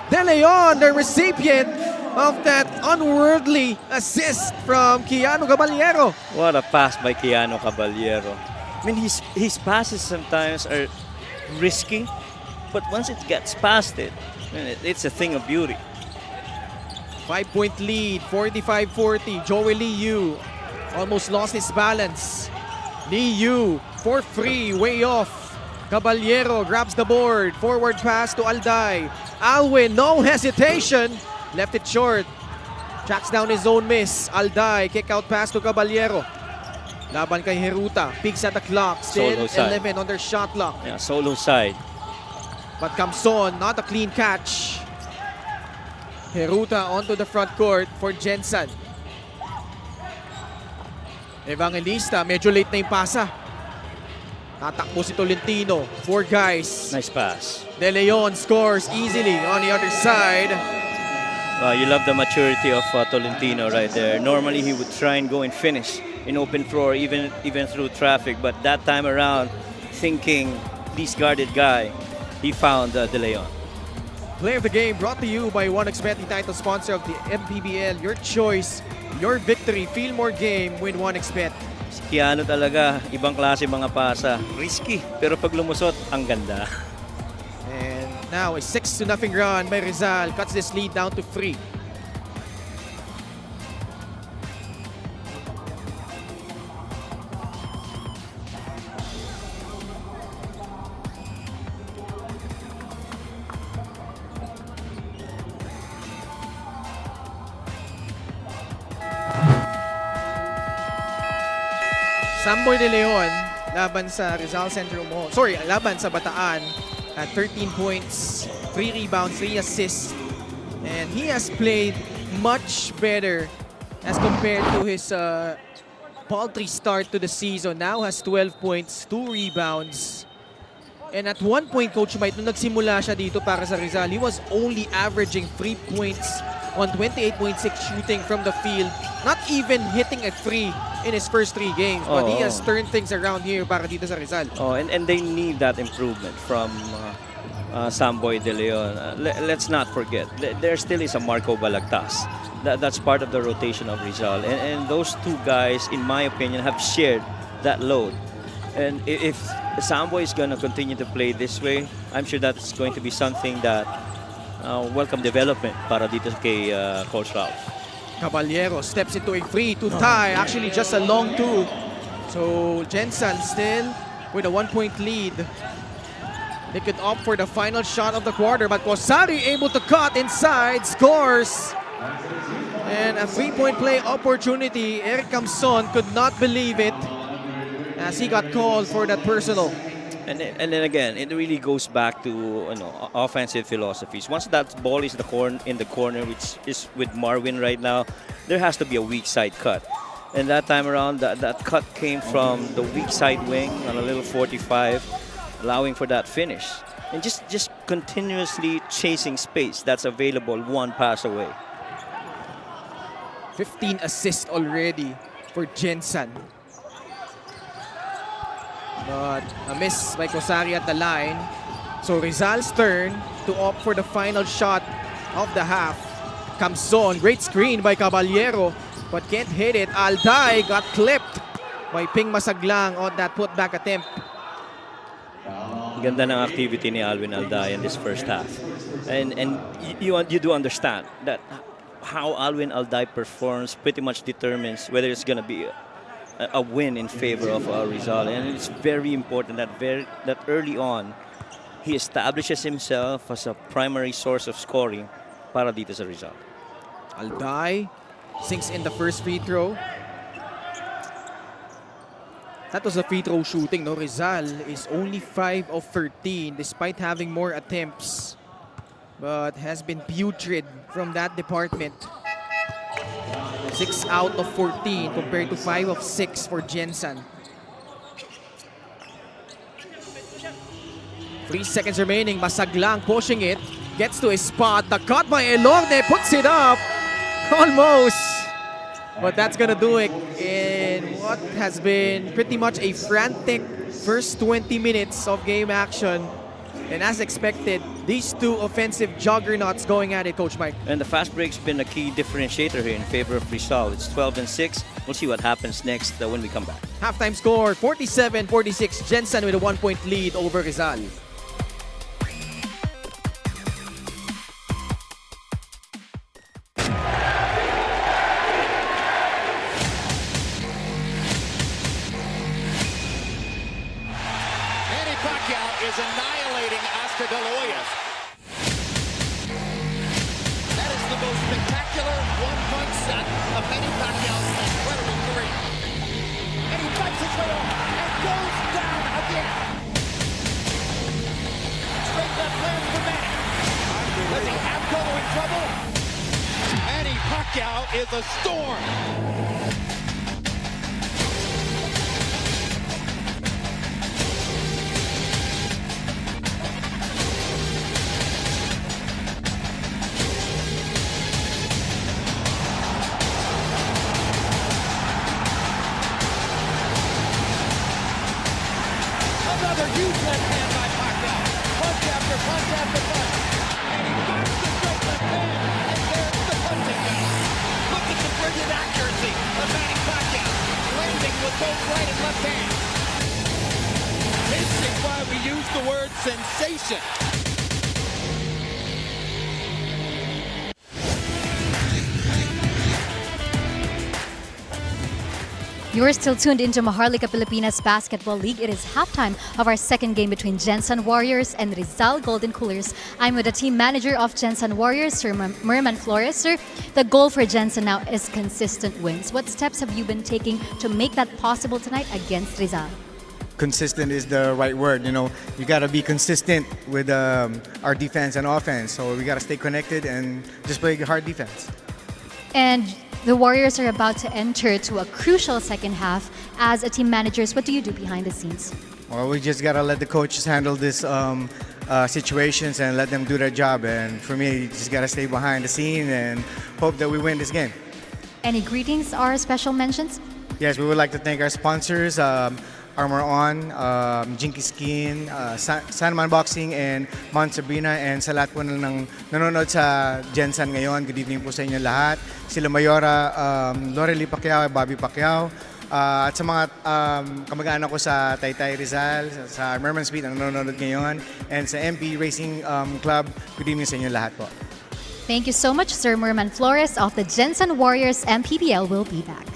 De Leon, the recipient of that unworldly assist from Keanu Caballero. What a pass by Keanu Caballero. I mean, his passes sometimes are risky, but once it gets past it, it's a thing of beauty. 5-point lead, 45-40. Joel Liu almost lost his balance. Liu for free, way off. Caballero grabs the board. Forward pass to Alday. Alwin, no hesitation. Left it short. Tracks down his own miss. Alday, kick out pass to Caballero. Laban kay Heruta. Peeks at the clock. Still 11 on their shot clock. Yeah, solo side. But Camson, not a clean catch. Heruta onto the front court for Gensan. Evangelista, medyo late na yung pasa. Tatakbo si Tolentino. 4 guys. Nice pass. De Leon scores easily on the other side. You love the maturity of Tolentino right there. Normally he would try and go and finish in open floor, even through traffic. But that time around, thinking, least guarded guy, he found De Leon. Play of the game brought to you by 1xBet, the title sponsor of the MPBL. Your choice, your victory. Feel more game with 1xBet. Si Keanu talaga, ibang klase mga pasa. Risky, pero pag lumusot, ang ganda. And now a 6-0 run by Rizal cuts this lead down to 3. Samboy de Leon laban sa Rizal Central Mall. Sorry, laban sa Bataan at 13 points, 3 rebounds, 3 assists. And he has played much better as compared to his paltry start to the season. Now has 12 points, 2 rebounds. And at one point, Coach Mike, nung nagsimula siya dito para sa Rizal, he was only averaging 3 points on 28.6 shooting from the field. Not even hitting a 3 in his first 3 games. But he has turned things around here para dito sa Rizal. And they need that improvement from Samboy de Leon. Let's not forget, there still is a Marco Balagtas. That's part of the rotation of Rizal. And those two guys, in my opinion, have shared that load. And if Samboy is going to continue to play this way, I'm sure that's going to be something that welcome development para dito kay Coach Ralph. Caballero steps into a free to tie. Actually, just a long 2. So Gensan still with a 1-point lead. They could opt for the final shot of the quarter, but Kosari able to cut inside, scores. And a 3-point play opportunity. Eric Camson could not believe it as he got called for that personal. And then again, it really goes back to offensive philosophies. Once that ball is in the corner, which is with Marvin right now, there has to be a weak side cut. And that time around, that cut came from the weak side wing on a little 45, allowing for that finish. And just continuously chasing space that's available one pass away. 15 assists already for Gensan. But a miss by Kosari at the line. So Rizal's turn to opt for the final shot of the half. Camson, great screen by Caballero, but can't hit it. Alday got clipped by Ping Masaglang on that putback attempt. Ganda ng activity ni Alvin Alday in this first half. And you do understand that how Alvin Alday performs pretty much determines whether it's going to be a win in favor of Rizal. And it's very important that early on, he establishes himself as a primary source of scoring para dito sa Rizal. Alday sinks in the first free throw. That was a free throw shooting, no? Rizal is only 5 of 13 despite having more attempts, but has been putrid from that department. 6 out of 14 compared to 5 of 6 for Gensan. 3 seconds remaining. Masaglang pushing it. Gets to a spot. The cut by Elorne puts it up. Almost. But that's gonna do it in what has been pretty much a frantic first 20 minutes of game action. And as expected, these two offensive juggernauts going at it, Coach Mike. And the fast break's been a key differentiator here in favor of Rizal. It's 12-6. We'll see what happens next when we come back. Halftime score, 47-46. Gensan with a 1-point lead over Rizal. Is annihilating Oscar De La Hoya. That is the most spectacular one-punch set of Manny Pacquiao's incredible career. And he fights his way off and goes down again. Straight left land for Manny. Does he have Cotto in trouble? Manny Pacquiao is a storm. Another huge left hand by Pacquiao. Punch after sensation. You're still tuned into Maharlika Pilipinas Basketball League. It is halftime of our second game between Gensan Warriors and Rizal Golden Coolers. I'm with the team manager of Gensan Warriors, Sir Merman Flores. Sir, the goal for Gensan now is consistent wins. What steps have you been taking to make that possible tonight against Rizal? Consistent is the right word. You know, you got to be consistent with our defense and offense. So we got to stay connected and just play hard defense. And the Warriors are about to enter to a crucial second half. As a team managers, what do you do behind the scenes? Well, we just got to let the coaches handle this situations and let them do their job. And for me, you just got to stay behind the scene and hope that we win this game. Any greetings or special mentions? Yes, we would like to thank our sponsors, Armor On, Jinky Skin, Sanman Boxing, and Mount Sabrina. And sa lahat po ng nanonood sa Gensan ngayon, good evening po sa inyo lahat. Sila Mayora, Lorely Pacquiao, Bobby Pacquiao, at sa mga kamag-anak ko sa Taytay Rizal, sa Merman Speed ang nanonood ngayon, and sa MP Racing Club, good evening sa inyo lahat po. Thank you so much, Sir Merman Flores of the Gensan Warriors. MPBL will be back.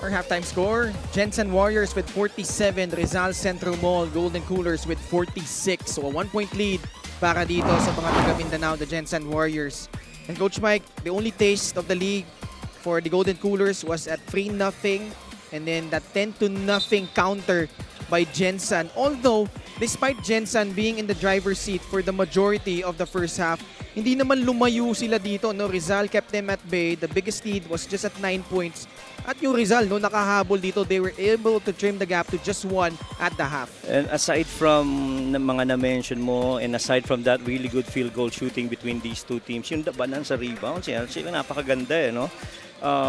Our halftime score, Gensan Warriors with 47, Rizal Central Mall Golden Coolers with 46. So a 1-point lead para dito sa mga taga Mindanao, the Gensan Warriors. And Coach Mike, the only taste of the league for the Golden Coolers was at 3-0 and then that 10-0 counter by Gensan. Although, despite Gensan being in the driver's seat for the majority of the first half, hindi naman lumayo sila dito. No? Rizal kept them at bay. The biggest lead was just at 9 points. At yung Rizal, no, nakahabol dito, they were able to trim the gap to just 1 at the half. And aside from mga na-mention mo, and aside from that really good field goal shooting between these two teams, yung labanan sa rebounds, sila napakaganda no?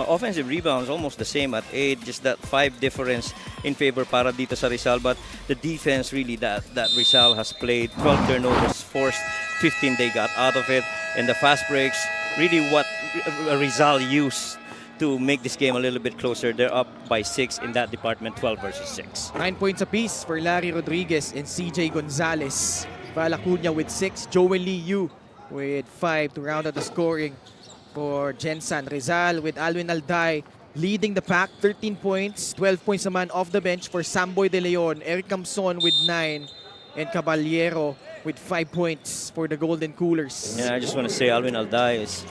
Offensive rebounds almost the same at 8, just that 5 difference in favor para dito sa Rizal. But the defense really that Rizal has played, 12 turnovers forced, 15 they got out of it, and the fast breaks, really what Rizal used to make this game a little bit closer. They're up by 6 in that department, 12 versus 6. 9 points apiece for Larry Rodriguez and CJ Gonzalez. Val Acuña with 6, Joel Lee Yu with 5 to round out the scoring for Gensan. Rizal with Alwin Alday leading the pack, 13 points, 12 points naman off the bench for Samboy De Leon, Eric Camson with 9, and Caballero with 5 points for the Golden Coolers. Yeah, I just want to say Alwin Alday is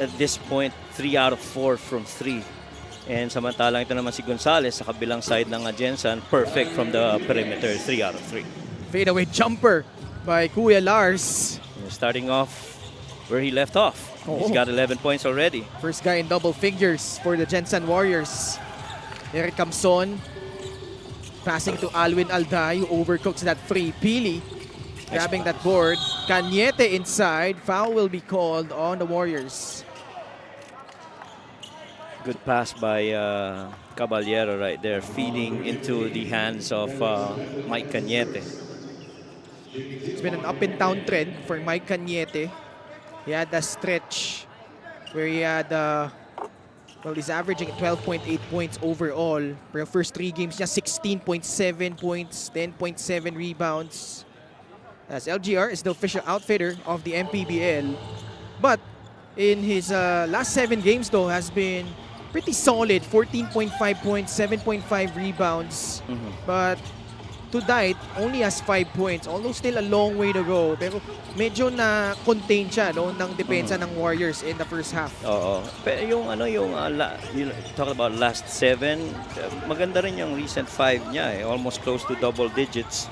at this point 3 out of 4 from 3. And samantalang ito naman si Gonzalez sa kabilang side ng Gensan, perfect from the perimeter, 3 out of 3. Fadeaway jumper by Kuya Lars. Starting off where he left off. He's got 11 points already. First guy in double figures for the Gensan Warriors. Eric Camson passing to Alwin Alday, who overcooks that free. Pili grabbing that board. Cañete inside. Foul will be called on the Warriors. Good pass by Caballero right there, feeding into the hands of Mike Cañete. It's been an up and down trend for Mike Cañete. He had a stretch where he had, well, he's averaging 12.8 points overall. For the first 3 games niya, 16.7 points, 10.7 rebounds. As LGR is the official outfitter of the MPBL. But in his last 7 games though, has been pretty solid. 14.5 points, 7.5 rebounds. But to date, only has 5 points. Although still a long way to go. Pero medyo na-contain siya no, ng depensa ng Warriors in the first half. Oo. Pero yung you talk about last 7, maganda rin yung recent 5 niya almost close to double digits.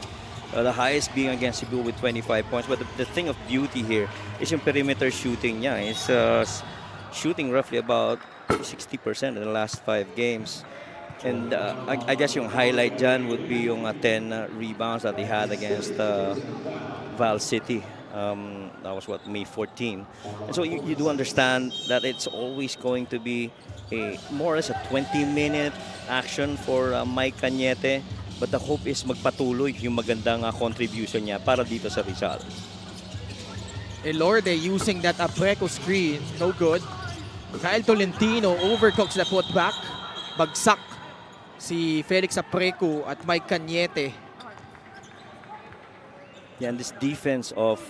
The highest being against Cebu with 25 points. But the thing of beauty here is yung perimeter shooting niya. It's shooting roughly about 60% in the last 5 games. And I guess yung highlight dyan would be yung 10 rebounds that he had against Val City. That was May 14. And so you do understand that it's always going to be a more or less a 20-minute action for Mike Cañete. But the hope is magpatuloy yung magandang contribution niya para dito sa Rizal. Elorde using that Apreco screen. No good. Kyle Tolentino overcooks the putback. Bagsak si Felix Apreco at Mike Cañete. Yeah, and this defense of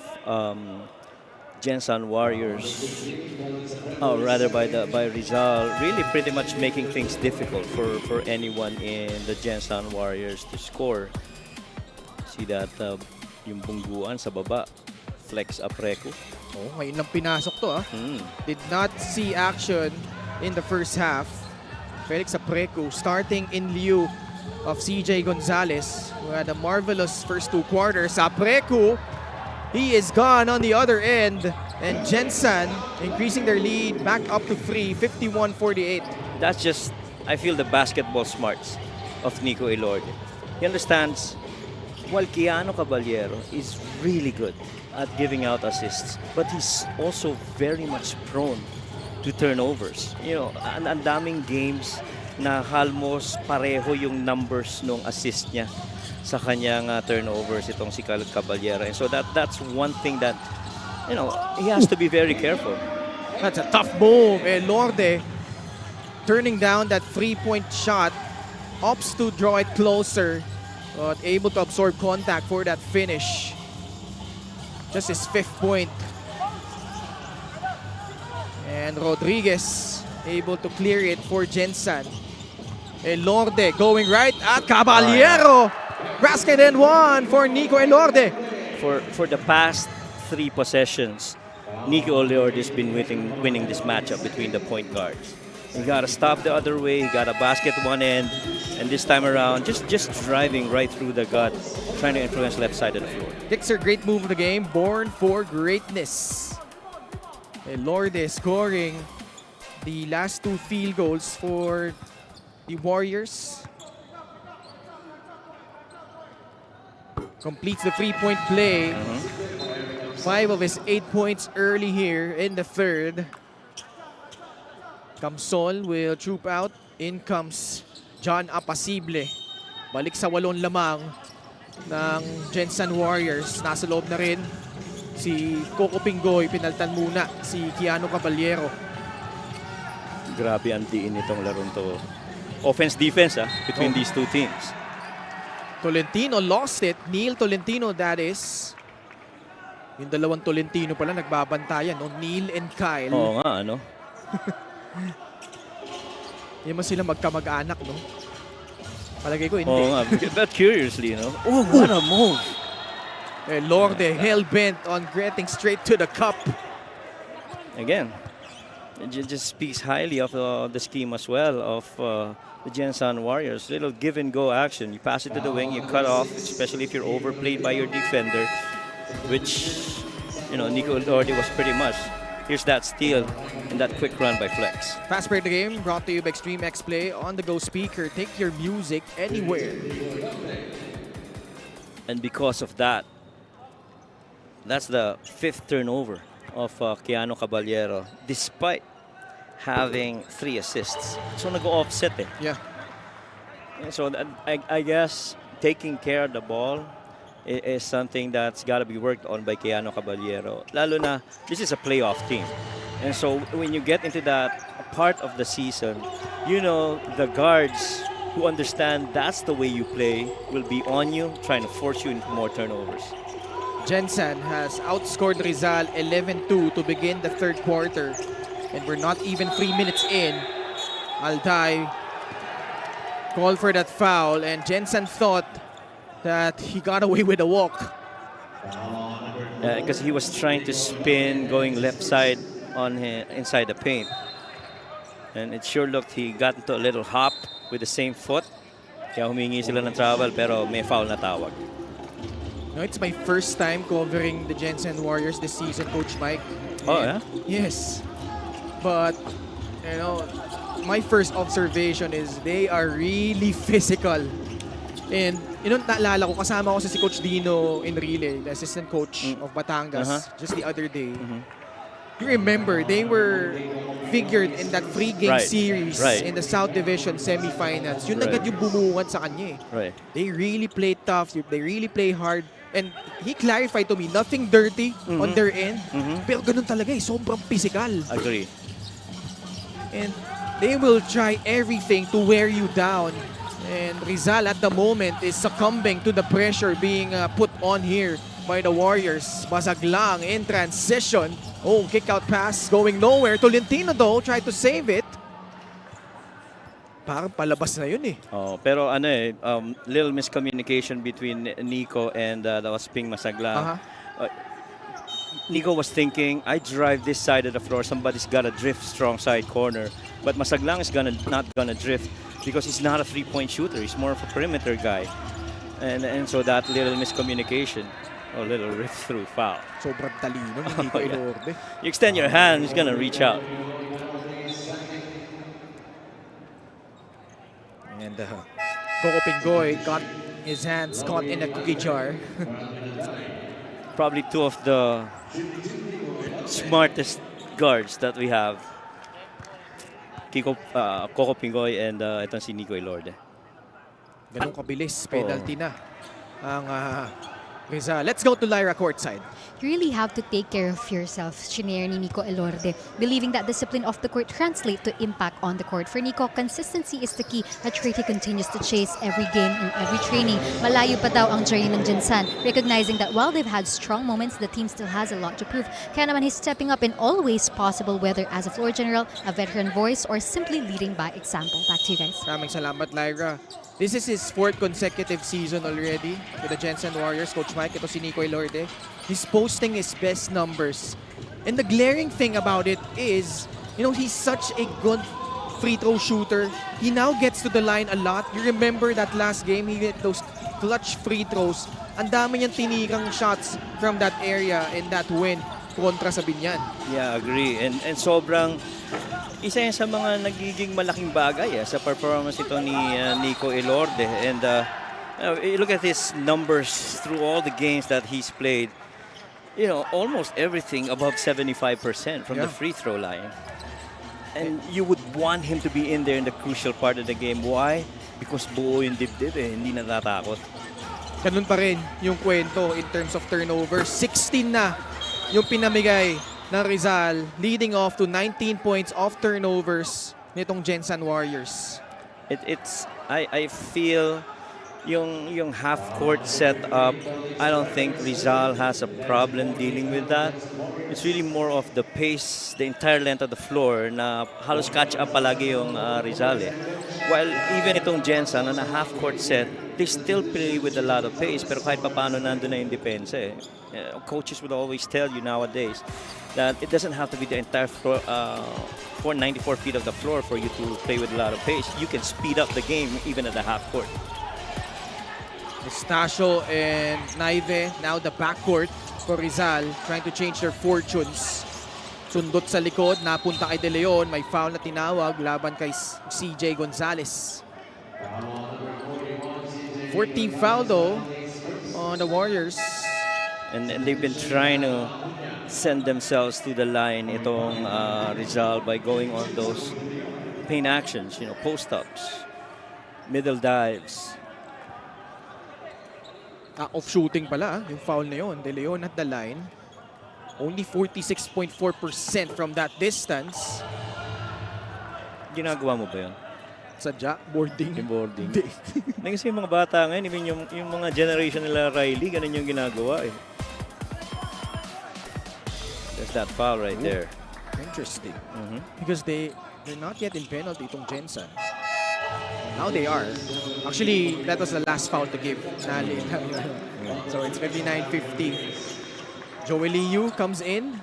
Gensan Warriors, rather by Rizal, really pretty much making things difficult for anyone in the Gensan Warriors to score. See that yung bungguan sa baba, flex Apreco. Oh, ngayon lang pinasok to Did not see action in the first half. Felix Apreco starting in lieu of CJ Gonzalez, who had a marvelous first 2 quarters. Apreco, he is gone on the other end, and Gensan increasing their lead back up to 3, 51-48. That's just, I feel, the basketball smarts of Nico Elorde. He understands, while Keanu Caballero is really good at giving out assists, but he's also very much prone to turnovers. You know, ang daming games na almost pareho yung numbers ng assist niya sa kanyang turnovers itong si Caballero. And so that's one thing that, you know, he has to be very careful. That's a tough move. Elorde turning down that 3-point shot, opts to draw it closer, but able to absorb contact for that finish. Just his 5th point. And Rodriguez able to clear it for Gensan. Elorde going right at Caballero. Basket and one for Nico Elorde. For the past 3 possessions, Nico Elorde has been winning this matchup between the point guards. He got to stop the other way. He got a basket one end, and this time around, just driving right through the gut, trying to influence left side of the floor. Dixer, great move of the game, born for greatness. Elorde scoring the last 2 field goals for the Warriors. Completes the 3-point play. 5 of his 8 points early here in the third. Camsol will troop out. In comes John Apasible. Balik sa 8 lamang ng Gensan Warriors. Nasa loob na rin si Coco Pingoy. Pinaltan muna si Keanu Caballero. Grabe ang diin itong larong to. Offense-defense between these two teams. Tolentino lost it. Neil Tolentino, that is. Yung dalawang Tolentino pala nagbabantayan. Neil and Kyle. Oo nga, ano? Hindi mo sila magkamag-anak, no? Palagay ko, hindi. Oo nga. But curiously, no? Oh, what a move! Elorde hell-bent on getting straight to the cup. Again, it just speaks highly of the scheme as well of the Gensan Warriors. Little give and go action. You pass it to the wing, you cut off, especially if you're overplayed by your defender, which, Nico Elorde was pretty much. Here's that steal and that quick run by Flex. Fast break the game brought to you by Extreme X Play on the go speaker. Take your music anywhere. And because of that, that's the 5th turnover of Keanu Caballero, despite having 3 assists. So nag-offset Yeah. So I guess taking care of the ball is something that's got to be worked on by Keanu Caballero. Lalo na, this is a playoff team. And so when you get into that part of the season, the guards who understand that's the way you play will be on you, trying to force you into more turnovers. Gensan has outscored Rizal 11-2 to begin the third quarter. And we're not even 3 minutes in. Alday called for that foul, and Gensan thought that he got away with a walk. Because he was trying to spin going left side inside the paint. And it sure looked he got into a little hop with the same foot. Kaya humingi sila ng travel pero may foul na tawag. It's my first time covering the Gensan Warriors this season, Coach Mike. Oh, yeah? Yes. But, my first observation is they are really physical. And, naalala ko, kasama ko si Coach Dino Enrile, the assistant coach of Batangas, just the other day. You remember, they were figured in that 3-game series in the South Division semifinals. Yun agad yung bumungad sa kanya. Right. They really play tough. They really play hard. And he clarified to me, nothing dirty on their end. Pero ganun talaga sobrang physical. Agree. And they will try everything to wear you down. And Rizal at the moment is succumbing to the pressure being put on here by the Warriors. Basag lang in transition. Kick out pass going nowhere. Tolentino though tried to save it. Parang palabas na yun Pero little miscommunication between Nico and that was Ping Masaglang. Nico was thinking, I drive this side of the floor, somebody's got to drift strong side corner. But Masaglang is not gonna drift because he's not a 3-point shooter. He's more of a perimeter guy. And so that little miscommunication, a little rip through foul. Sobrang talino ni Nico Elorde. You extend your hand, he's gonna reach out. And Coco Pingoy got his hands caught in a cookie jar. Probably 2 of the smartest guards that we have. Coco Pingoy and itong si Nico Elorde. Ganun kabilis, penalty na ang Rizal. Let's go to Lyra courtside. You really have to take care of yourself, shinare ni Nico Elorde, believing that discipline off the court translates to impact on the court. For Nico, consistency is the key, a trait he continues to chase every game and every training. Malayo pa daw ang journey ng Gensan, recognizing that while they've had strong moments, the team still has a lot to prove. Kaya naman he's stepping up in all ways possible, whether as a floor general, a veteran voice, or simply leading by example. Back to you guys. Maraming salamat, Lyra. This is his 4th consecutive season already with the Gensan Warriors. Coach Mike, ito si Nico Elorde. He's posting his best numbers. And the glaring thing about it is, you know, he's such a good free throw shooter. He now gets to the line a lot. You remember that last game, he hit those clutch free throws. Ang dami niyang tinirang shots from that area in that win kontra sa Binyan. Yeah, agree. And sobrang isa yan sa mga nagiging malaking bagay sa performance ito ni Nico Elorde. And you look at his numbers through all the games that he's played. You know, almost everything above 75% from the free throw line. And you would want him to be in there in the crucial part of the game. Why? Because buo yung dibdib hindi natatakot. Ganun pa rin yung kwento in terms of turnover. 16 na yung pinamigay ng Rizal, leading off to 19 points off turnovers nitong Gensan Warriors. I feel yung half-court setup, I don't think Rizal has a problem dealing with that. It's really more of the pace, the entire length of the floor na halos catch up palagi yung Rizal While even itong Gensan on a half-court set, they still play with a lot of pace pero kahit paano nandun na yung depensa Coaches would always tell you nowadays that it doesn't have to be the entire floor, 494 feet of the floor for you to play with a lot of pace. You can speed up the game even at the half-court. Estasio and Naive, now the backcourt for Rizal, trying to change their fortunes. Sundot sa likod, napunta kay De Leon, may foul na tinawag laban kay CJ Gonzalez. 14th foul though on the Warriors. And they've been trying to send themselves to the line itong Rizal by going on those paint actions, you know, post-ups, middle dives. Off shooting pala, yung foul na yun. De Leon at the line. Only 46.4% from that distance. Ginagawa mo ba yun? Sadya, boarding. Yung boarding. Hindi. Kasi yung mga bata ngayon, even yung mga generation nila Riley, ganun yung ginagawa There's that foul right there. Interesting. Because they're not yet in penalty itong Gensan. Now they are. Actually, that was the last foul to give. So it's 59-50. Joey Liu comes in.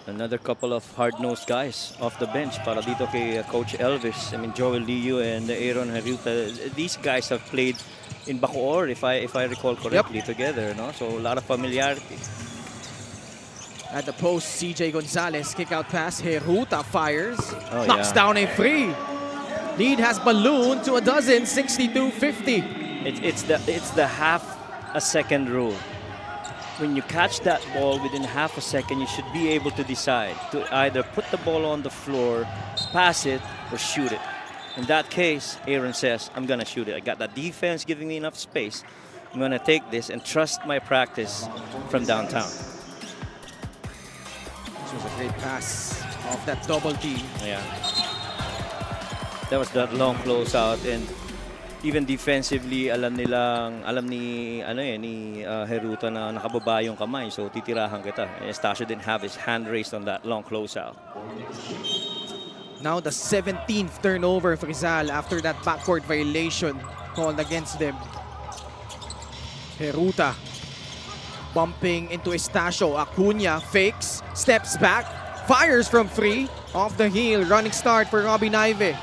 Another couple of hard-nosed guys off the bench para dito kay Coach Elvis. I mean, Joel Liu and Aaron Haruta. These guys have played in Bacoor, if I recall correctly, together. No? So a lot of familiarity. At the post, CJ Gonzalez, kick out pass. Haruta fires. Knocks down a free. Lead has ballooned to a dozen, 62-50. It's the half a second rule. When you catch that ball within half a second, you should be able to decide to either put the ball on the floor, pass it, or shoot it. In that case, Aaron says, I'm going to shoot it. I got that defense giving me enough space. I'm going to take this and trust my practice from downtown. This was a great pass off that double team. Yeah. That was that long closeout, and even defensively, alam ni Haruta na nakababa yung kamay, so titirahan kita. Estasio didn't have his hand raised on that long closeout. Now the 17th turnover for Rizal after that backcourt violation called against them. Haruta bumping into Estasio. Acuna fakes, steps back, fires from free, off the heel, running start for Robbie Naive.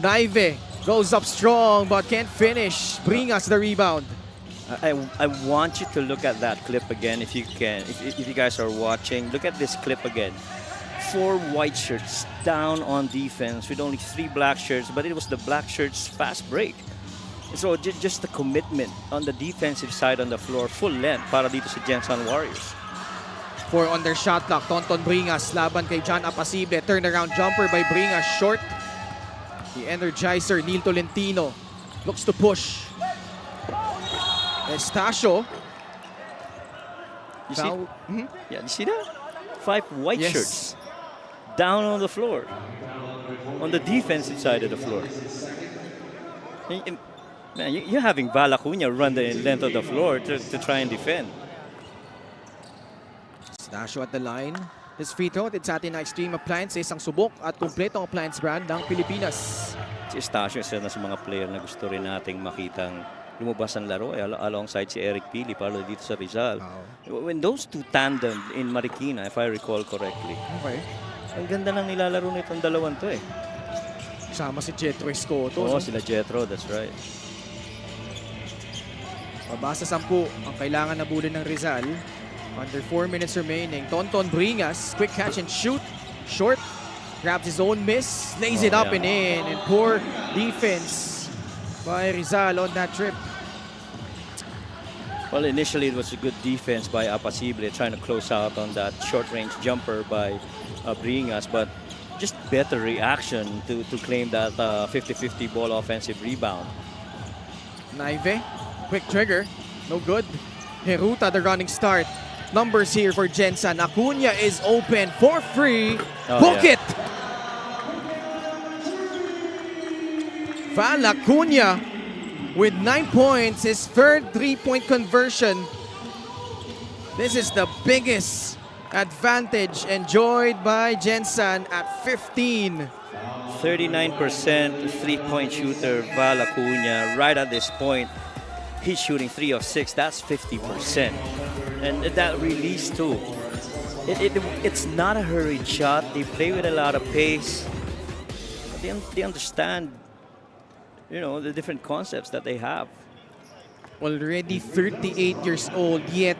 Naive goes up strong but can't finish. Bring us the rebound. I want you to look at that clip again if you can. If you guys are watching, look at this clip again. 4 white shirts down on defense with only 3 black shirts, but it was the black shirts fast break. So just the commitment on the defensive side on the floor, full length para dito sa Gensan Warriors. 4 on their shot clock. Tonton Bringas laban kay John Apasible. Turnaround jumper by Bringas, short. The energizer, Neil Tolentino, looks to push. Estasio You see? Foul. Mhm. Yeah, you see that? 5 white Yes. shirts down on the floor, on the defensive side of the floor. Man, you're having Val Acuna run the length of the floor to try and defend. Stasio at the line. This free throw, it's atin na Extreme Appliance, isang subok at kumpletong appliance brand ng Pilipinas. Si Stasio isa na sa mga player na gusto rin nating makitang lumabas ang laro alongside si Eric Pili para dito sa Rizal. When those two tandem in Marikina, if I recall correctly, Okay. ang ganda ng nilalaro nitong dalawang to eh. Kasama si Jetro Escoto. Oo, no? sila Jetro, that's right. Mabasa 10 ang kailangan na bulin ng Rizal. Under 4 minutes remaining. Tonton Bringas, quick catch and shoot. Short, grabs his own miss, lays it up and in. And poor defense by Rizal on that trip. Well, initially it was a good defense by Apacible trying to close out on that short-range jumper by Bringas, but just better reaction to claim that 50-50 ball offensive rebound. Naive, quick trigger, no good. Heruta, the running start. Numbers here for Gensan. Acuna is open for free. Book it! Val Acuna with 9 points, his third three-point conversion. This is the biggest advantage enjoyed by Gensan at 15. 39% three-point shooter Val Acuna. Right at this point, he's shooting 3 of 6. That's 50%. And that release too. It's not a hurried shot. They play with a lot of pace. They understand, you know, the different concepts that they have. Already 38 years old, yet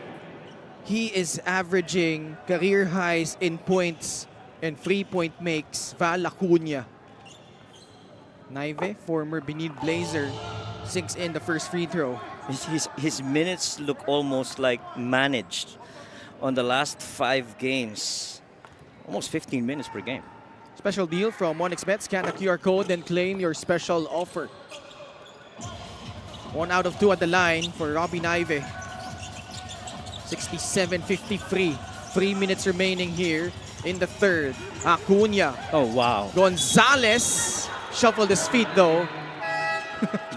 he is averaging career highs in points and three-point makes. Val Acuna. Naive, former Benil Blazer, sinks in the first free throw. His minutes look almost like managed on the last 5 games. Almost 15 minutes per game. Special deal from 1xBet. Scan the QR code and claim your special offer. 1 out of 2 at the line for Robbie Naive. 67-53. 3 minutes remaining here in the third. Acuna. Oh, wow. Gonzalez shuffled his feet though.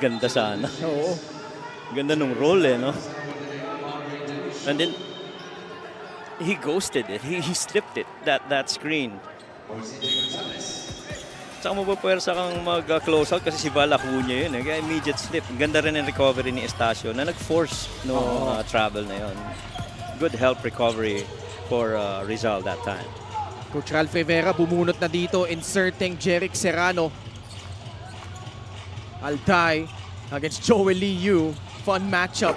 Ganda sana. Oo. Ganda nung roll eh, no? And then, he ghosted it. He slipped it, that screen. Saka mapapwersa kang mag-close out kasi si Val Acuna yun eh. Kaya immediate slip. Ganda rin ang recovery ni Estacio na nag-force no travel na yun. Good help recovery for Rizal that time. Coach Ralph Rivera bumunot na dito, inserting Jeric Serrano. Alday against Joel Liu. Fun matchup.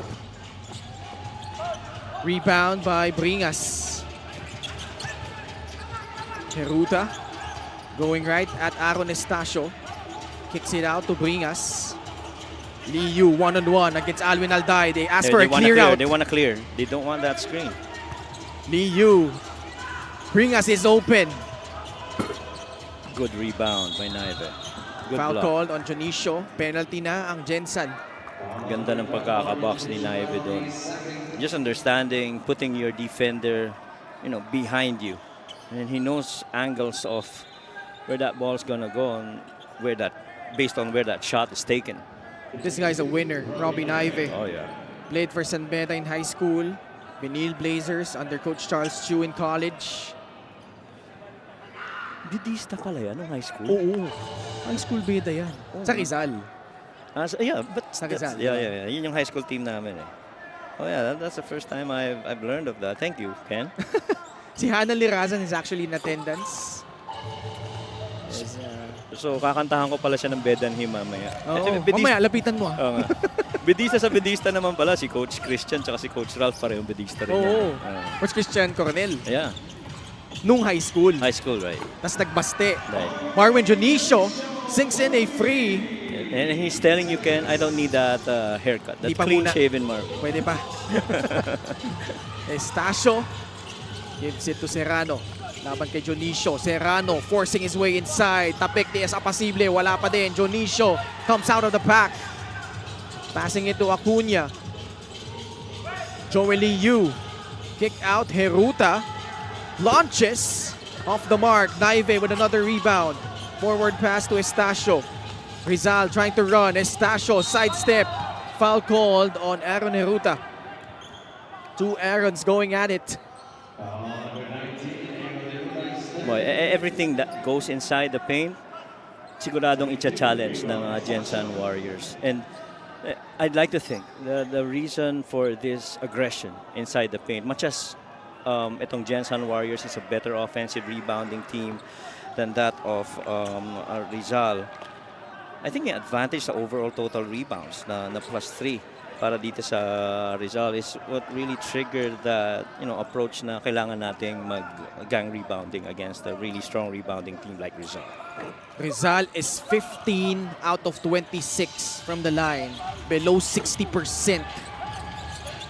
Rebound by Bringas. Heruta going right at Aaron Estacio. Kicks it out to Bringas. Liu one-on-one against Alwin Alday. They ask for a clear out. They want to clear. They don't want that screen. Liu. Bringas is open. Good rebound by Naive. Good Foul block. called on Jonicio. Penalty na ang Gensan. Ganda ng pagkakabox ni Naive doon. Just understanding, putting your defender, you know, behind you. And he knows angles of where that ball's gonna go and where that, based on where that shot is taken. This guy's a winner, Robbie Naive. Oh yeah. Played for San Beda in high school. Benil Blazers under Coach Charles Chu in college. Bidista pala yan, nung high school. Oo. High school beda yan. Sa Rizal. Yeah, but Sa that's, Rizal. yeah. Yun yung high school team namin eh. Oh yeah, that's the first time I've learned of that. Thank you, Ken. Si Hannah Lirazan is actually in attendance. Yes, So kakantahan ko pala siya ng Bedanhim mamaya. Oo. Mamaya, lapitan mo. Oo nga. Bedista sa bedista naman pala si Coach Christian tsaka si Coach Ralph parehong bedista rin. Oo. yan. Coach Christian Coronel. Yeah, Nung high school. high school, right? Tapos nagbaste. Right. Marwin Jonicio sinks in a free. And he's telling you, Ken, I don't need that haircut. That Di pa muna. clean-shaven Marvin. Pwede pa. Estacio gives it to Serrano. Laban kay Jonicio. Serrano forcing his way inside. Tapik DS Apacible. Wala pa din. Jonicio comes out of the pack. Passing it to Acuna. Joel Liu Kick out, Heruta. Launches off the mark. Naive with another rebound. Forward pass to Estacio. Rizal trying to run. Estacio sidestep. Foul called on Aaron Heruta. Two Aarons going at it. Boy, everything that goes inside the paint, siguradong i-challenge ng Gensan Warriors. And I'd like to think the reason for this aggression inside the paint, much as itong Gensan Warriors is a better offensive rebounding team than that of Rizal, I think the advantage sa overall total rebounds na +3 para dito sa Rizal is what really triggered the approach na kailangan nating mag-gang rebounding against a really strong rebounding team like Rizal. Rizal is 15 out of 26 from the line, below 60%.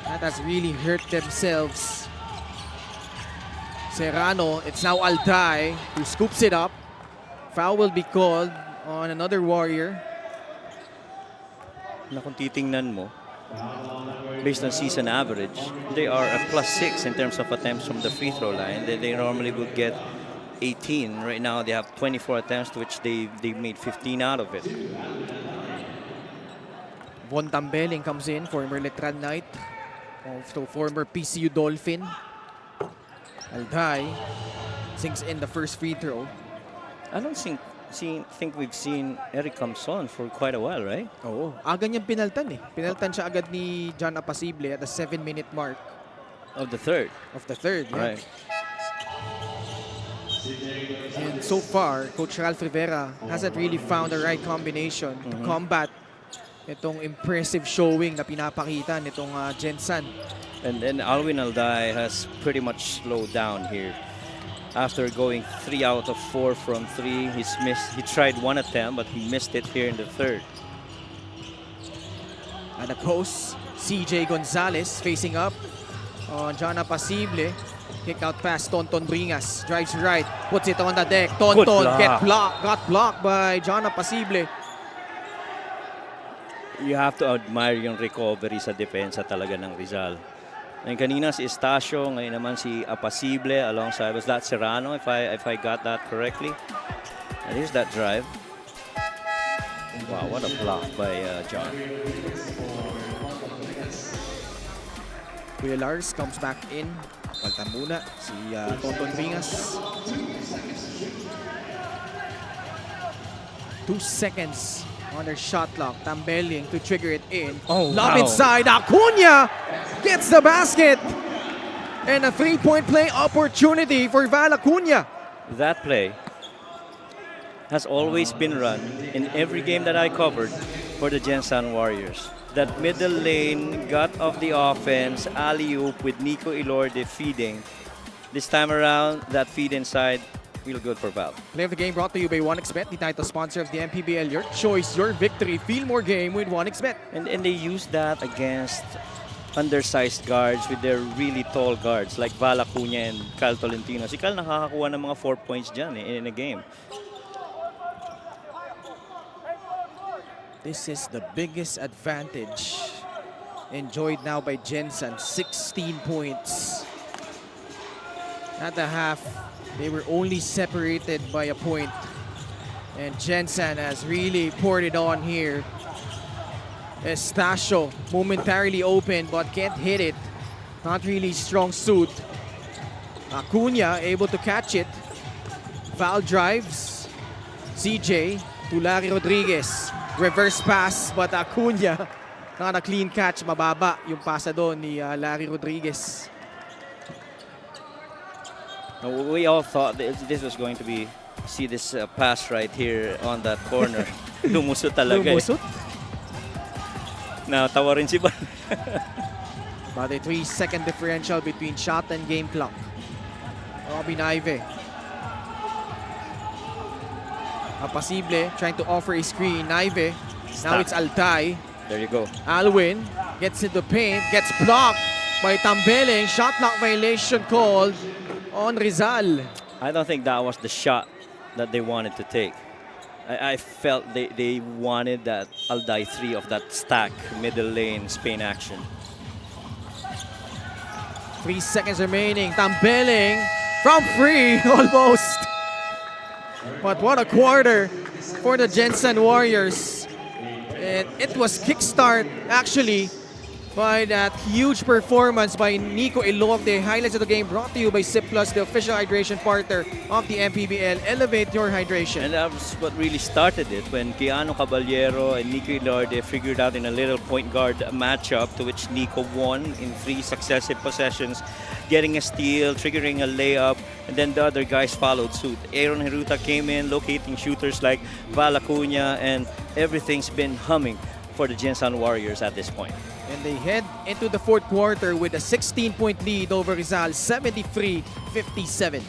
That has really hurt themselves. Serrano, it's now Alday who scoops it up. Foul will be called on another Warrior. Na kung titingnan mo, based on season average, they are a +6 in terms of attempts from the free throw line. They normally would get 18. Right now they have 24 attempts, to which they made 15 out of it. Von Tambeling comes in, former Letran Knight, also former PCU Dolphin. Alday sinks in the first free throw. I don't think we've seen Eric Camson for quite a while, right? Oo, aga niyang pinaltan eh. Pinaltan siya agad ni John Apasible at the 7-minute mark Of the third. yeah. Right. And so far, Coach Ralph Rivera hasn't really found the right combination to combat itong impressive showing na pinapakita nitong Gensan. And Alwin Alday has pretty much slowed down here. After going 3 out of 4 from 3, he tried one attempt, but he missed it here in the third. At the post, CJ Gonzalez facing up on John Apasible. Kick out pass, Tonton Bringas. Drives right, puts it on the deck. Tonton got blocked by John Apasible. You have to admire yung recovery sa depensa talaga ng Rizal. And kanina si Estacio, ngayon naman si Apasible alongside, was that Serrano if I got that correctly? And here's that drive. Wow, what a block by John. Kuya Lars comes back in. Paltan muna si Tonton Bringas. 2 seconds on their shot clock. Tambeling to trigger it in. Oh, Lob wow. inside. Acuna gets the basket. And a 3-point play opportunity for Val Acuna. That play has always been run in every game that I covered for the Gensan Warriors. That middle lane got off the offense, alley-oop with Nico Ilorde feeding. This time around, that feed inside, real good for Val. Play of the game brought to you by 1xBet, the title sponsor of the MPBL. Your choice, your victory. Feel more game with 1xBet. And they use that against undersized guards with their really tall guards like Val Acuna and Cal Tolentino. Si Cal nakakakuha ng mga 4 points dyan in a game. This is the biggest advantage enjoyed now by Gensan. 16 points. At the half, they were only separated by a point. And Gensan has really poured it on here. Estacio momentarily open but can't hit it. Not really strong suit. Acuna able to catch it. Foul drives. CJ to Larry Rodriguez. Reverse pass but Acuna not a clean catch. Mababa yung pasa doon ni Larry Rodriguez. We all thought this was going to be, see this pass right here on that corner. Lumusot talaga. Lumusot? Natawa rin si Van. About a 3-second differential between shot and game clock. Robin Ive. Apasible trying to offer a screen. Ive. Now it's Alday. There you go. Alwin gets into paint, gets blocked by Tambeling. Shot clock violation called on Rizal. I don't think that was the shot that they wanted to take. I felt they wanted that Alday 3 of that stack middle lane Spain action. 3 seconds remaining. Tambeling from free, almost. But what a quarter for the Gensan Warriors. And it was kickstart actually by that huge performance by Nico Ilog. Highlights of the game brought to you by Sip Plus, the official hydration partner of the MPBL. Elevate your hydration. And that was what really started it when Keanu Caballero and Nico Ilog figured out in a little point guard matchup to which Nico won in 3 successive possessions, getting a steal, triggering a layup, and then the other guys followed suit. Aaron Hiruta came in, locating shooters like Val Acuña, and everything's been humming for the Gensan Warriors at this point. And they head into the fourth quarter with a 16-point lead over Rizal, 73-57.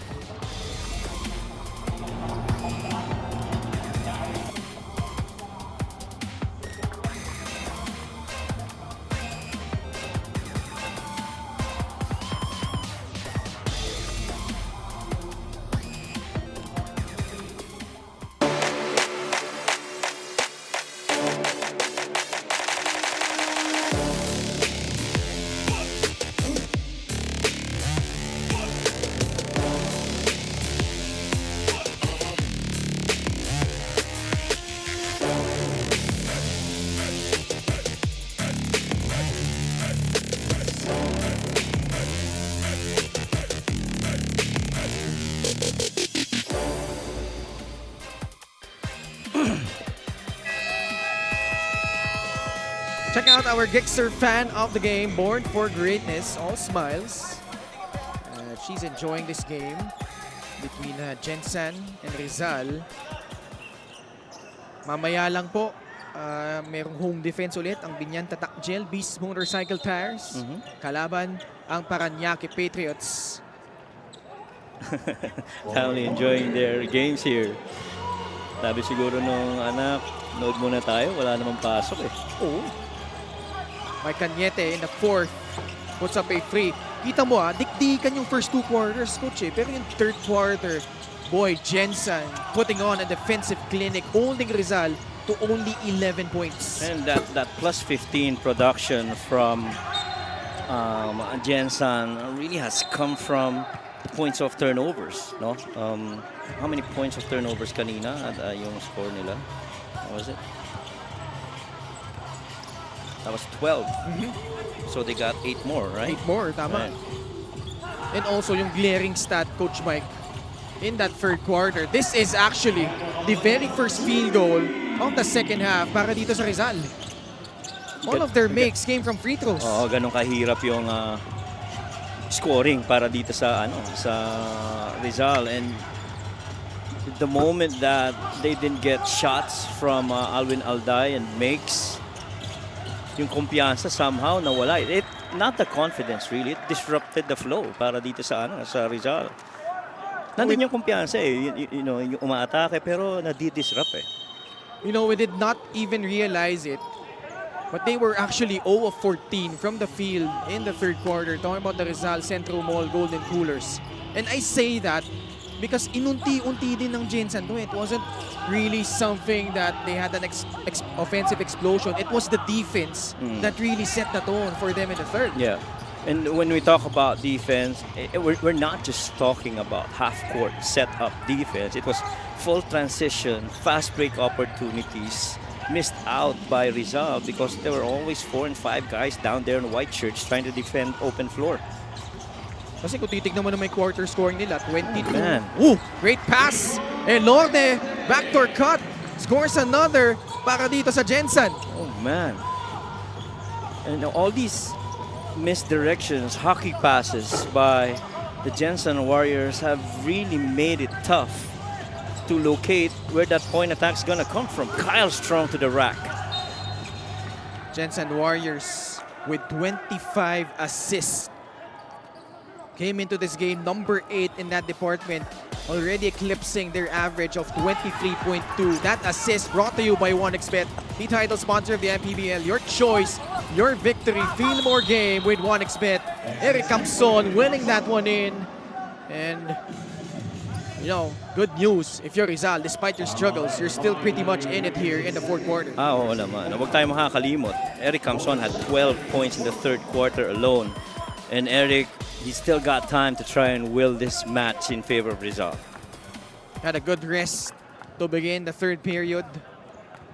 Check out our Gixxer fan of the game, born for greatness, all smiles. She's enjoying this game between Gensan and Rizal. Mamaya lang po, merong home defense ulit ang Binyan Tatak Gel Beast Motorcycle Tires. Kalaban ang Paranaque Patriots. Family enjoying their games here. Sabi siguro nung anak, nood muna tayo, wala namang pasok eh. Oh. Mike Cañete in the fourth puts up a free. Kita mo dikdikan yung first 2 quarters, coach eh. Pero yung third quarter, boy, Gensan putting on a defensive clinic, holding Rizal to only 11 points. And that plus 15 production from Gensan really has come from points of turnovers, no? How many points of turnovers kanina at yung score nila? What was it? That was 12. So they got 8 more, right? 8 more, tama. Right. And also yung glaring stat, Coach Mike, in that third quarter. This is actually the very first field goal of the second half para dito sa Rizal. All of their makes came from free throws. Oo, ganun kahirap yung scoring para dito sa sa Rizal, and the moment that they didn't get shots from Alwin Alday and makes, yung kumpiyansa somehow nawala. It not the confidence really, it disrupted the flow para dito sa sa Rizal. Nandun yung kumpiyansa eh, you know, yung umaatake pero nadi-disrupt eh. You know, we did not even realize it, but they were actually 0 of 14 from the field in the third quarter. Talking about the Rizal Centro Mall Golden Coolers. And I say that because inunti-unti din ng Gensan to. It wasn't really something that they had an offensive explosion. It was the defense that really set the tone for them in the third. Yeah. And when we talk about defense, we're not just talking about half-court set-up defense. It was full transition, fast break opportunities, missed out by Rizal because there were always 4 and 5 guys down there in white shirts trying to defend open floor. Kasi kung titignan mo na may quarter scoring nila, 22. Man. Ooh, great pass. Elorde, backdoor cut. Scores another para dito sa Gensan. Oh, man. And all these misdirections, hockey passes by the Gensan Warriors have really made it tough to locate where that point attack's gonna come from. Kyle Strong to the rack. Gensan Warriors with 25 assists. Came into this game number 8 in that department, already eclipsing their average of 23.2. That assist brought to you by 1xBet, the title sponsor of the MPBL. Your choice, your victory. Feel more game with 1xBet. Eric Camson winning that one in. And, you know, good news. If you're Rizal, despite your struggles, you're still pretty much in it here in the fourth quarter. Oo naman. Huwag tayo makakalimot. Eric Camson had 12 points in the third quarter alone. And Eric he's still got time to try and will this match in favor of Rizal. Had a good rest to begin the third period.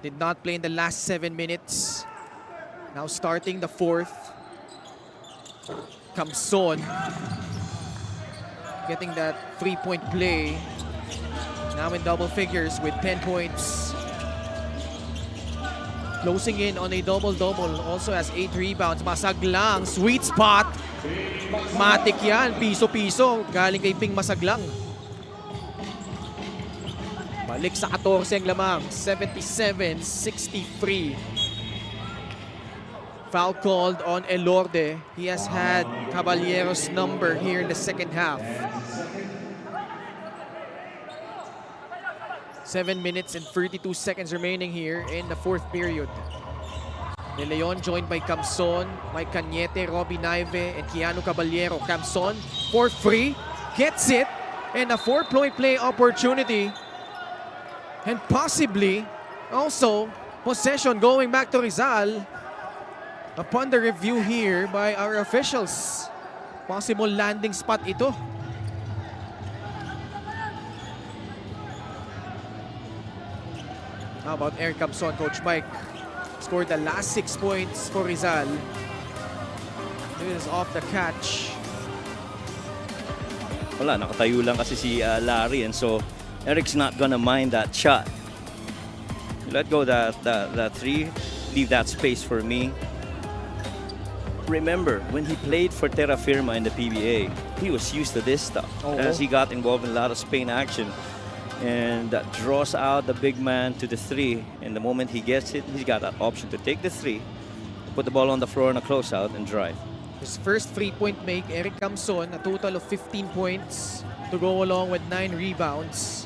Did not play in the last 7 minutes. Now starting the fourth. Camson getting that 3-point play. Now in double figures with 10 points. Closing in on a double-double. Also has 8 rebounds. Masaglang. Sweet spot. Matik yan. Piso-piso. Galing kay Ping Masaglang. Balik sa 14 ang lamang. 77-63. Foul called on Elorde. He has had Caballero's number here in the second half. 7 minutes and 32 seconds remaining here in the fourth period. De Leon joined by Camson, Mike Cañete, Robbie Naive, and Keanu Caballero. Camson for free, gets it, and a 4-point play opportunity. And possibly also possession going back to Rizal. Upon the review here by our officials, possible landing spot ito. How about Eric Camson? Coach Mike scored the last 6 points for Rizal. It is off the catch. Wala, nakatayo lang kasi si Larry, and so Eric's not gonna mind that shot. Let go that 3, leave that space for me. Remember, when he played for Terra Firma in the PBA, he was used to this stuff. As he got involved in a lot of Spain action. And that draws out the big man to the 3. And the moment he gets it, he's got that option to take the 3, put the ball on the floor in a closeout, and drive. His first 3-point make, Eric Camson, a total of 15 points to go along with 9 rebounds.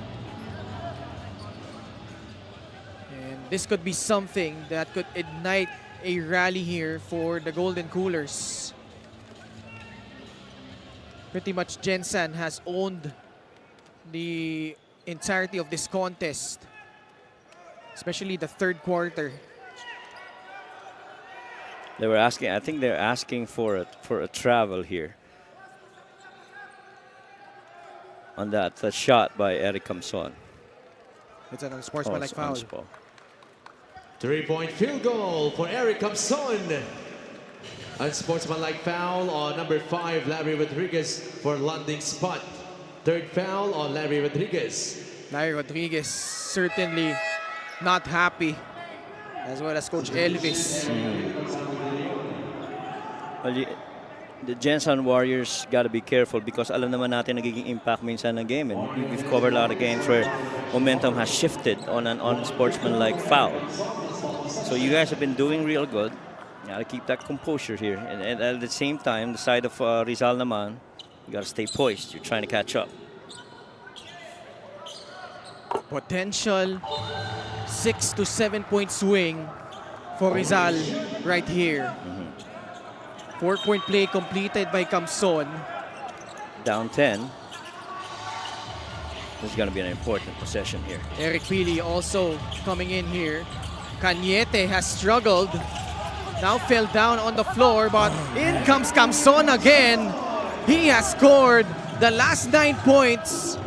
And this could be something that could ignite a rally here for the Golden Coolers. Pretty much Gensan has owned the entirety of this contest, especially the third quarter. They were asking, I think they're asking for a travel here on that shot by Eric Camson. It's an unsportsmanlike foul. 3-point field goal for Eric Camson. Unsportsmanlike foul on number 5, Larry Rodriguez, for landing spot. Third foul on Larry Rodriguez. Larry Rodriguez certainly not happy, as well as Coach Elvis. Well, the Gensan Warriors got to be careful because alam naman natin nagiging impact minsan ng game, and we've covered a lot of games where momentum has shifted on an unsportsmanlike foul. So you guys have been doing real good. You got to keep that composure here, and at the same time, the side of Rizal naman, you got to stay poised. You're trying to catch up. Potential 6 to 7 point swing for Rizal right here. 4-point play completed by Camson. Down 10. This is going to be an important possession here. Eric Pili also coming in here. Cañete has struggled. Now fell down on the floor, but in comes Camson again. He has scored the last 9 points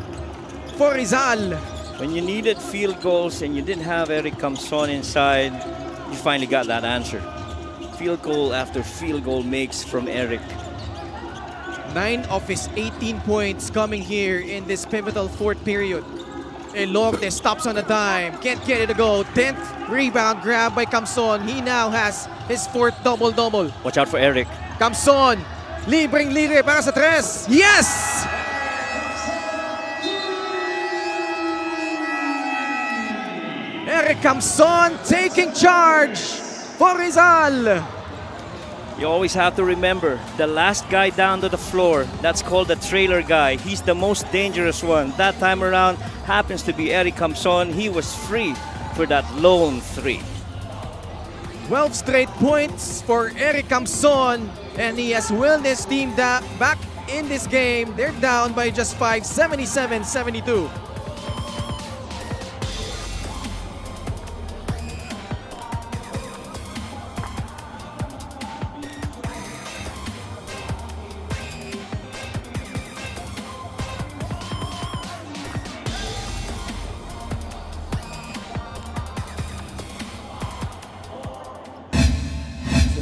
for Rizal. When you needed field goals and you didn't have Eric Camson inside, you finally got that answer. Field goal after field goal makes from Eric. 9 of his 18 points coming here in this pivotal fourth period. Elorde stops on a dime, can't get it to go. 10th rebound grab by Camson. He now has his 4th double-double. Watch out for Eric. Camson, libreng-libre para sa 3. Yes! Eric Camson taking charge for Rizal. You always have to remember, the last guy down to the floor, that's called the trailer guy. He's the most dangerous one. That time around happens to be Eric Camson. He was free for that lone 3. 12 straight points for Eric Camson, and he has willed his team back in this game. They're down by just 5, 77-72.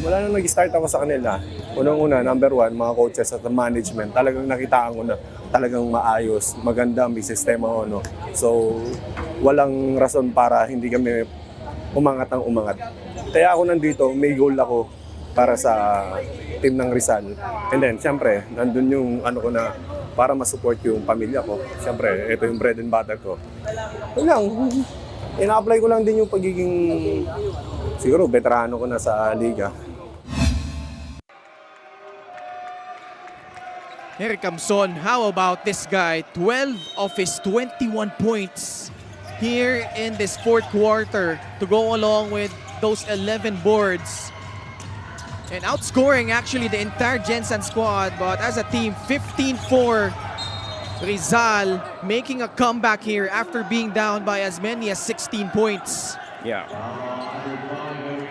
Mula nung nag-start ako sa kanila, unang-una, number one, mga coaches at the management, talagang nakitaan ko na talagang maayos, maganda, may sistema ko, no? So, walang rason para hindi kami umangat ang umangat. Kaya ako nandito, may goal ako para sa team ng Rizal. And then, syempre, nandun yung ano ko na para masupport yung pamilya ko. Syempre, ito yung bread and butter ko. Yun lang, ina-apply ko lang din yung pagiging, siguro, veterano ko na sa liga. Here comes Son. How about this guy? 12 of his 21 points here in this fourth quarter to go along with those 11 boards. And outscoring actually the entire Gensan squad, but as a team, 15-4. Rizal making a comeback here after being down by as many as 16 points. Yeah.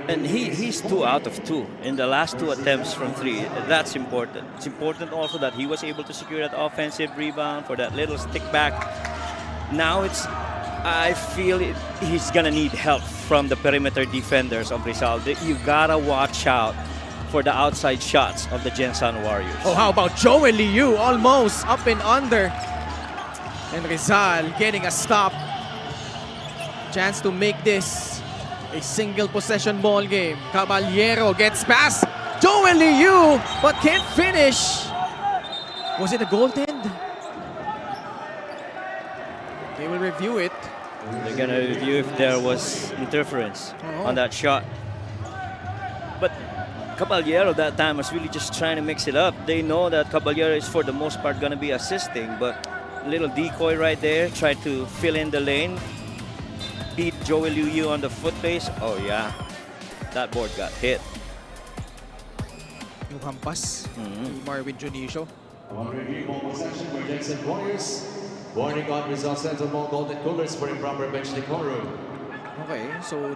And he's 2 out of 2 in the last 2 attempts from 3. That's important. It's important also that he was able to secure that offensive rebound for that little stick back. Now I feel he's gonna need help from the perimeter defenders of Rizal. You gotta watch out for the outside shots of the Gensan Warriors. Oh, how about Joel Liu? Almost up and under. And Rizal getting a stop. Chance to make this a single possession ball game. Caballero gets past Joel Liu, but can't finish. Was it a goaltend? They will review it. They're gonna review if there was interference on that shot. But Caballero that time was really just trying to mix it up. They know that Caballero is for the most part gonna be assisting, but a little decoy right there, tried to fill in the lane. Beat Joel Liu on the foot pace. Oh yeah, that board got hit. Yung hampas ni Marvin Junicio. Possession for Gensan Warriors. Warning on Rizal Central Mall Golden Coolers for improper bench decorum. Okay, so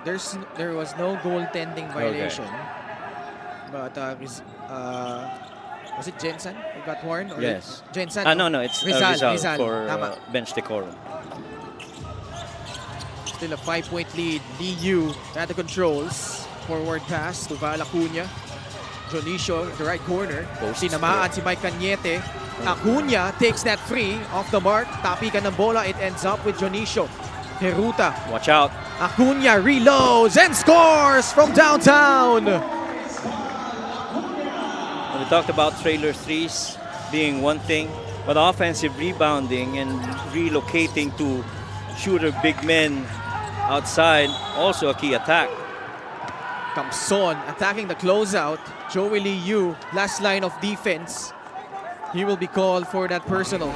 there was no goaltending violation. But was it Gensan who got warned? Or Yes. Gensan? No, it's Rizal for Tama. bench decorum. Still a 5-point lead. Liu at the controls. Forward pass to Val Acuna. Jonicio, the right corner. Posts. Tinamaan si Mike Cañete. Acuna takes that free off the mark. Tapikan ng bola. It ends up with Jonicio. Heruta. Watch out. Acuna reloads and scores from downtown. We talked about trailer threes being one thing, but offensive rebounding and relocating to shooter big men outside, also a key attack. Kamson attacking the closeout. Joey Liu, last line of defense. He will be called for that personal.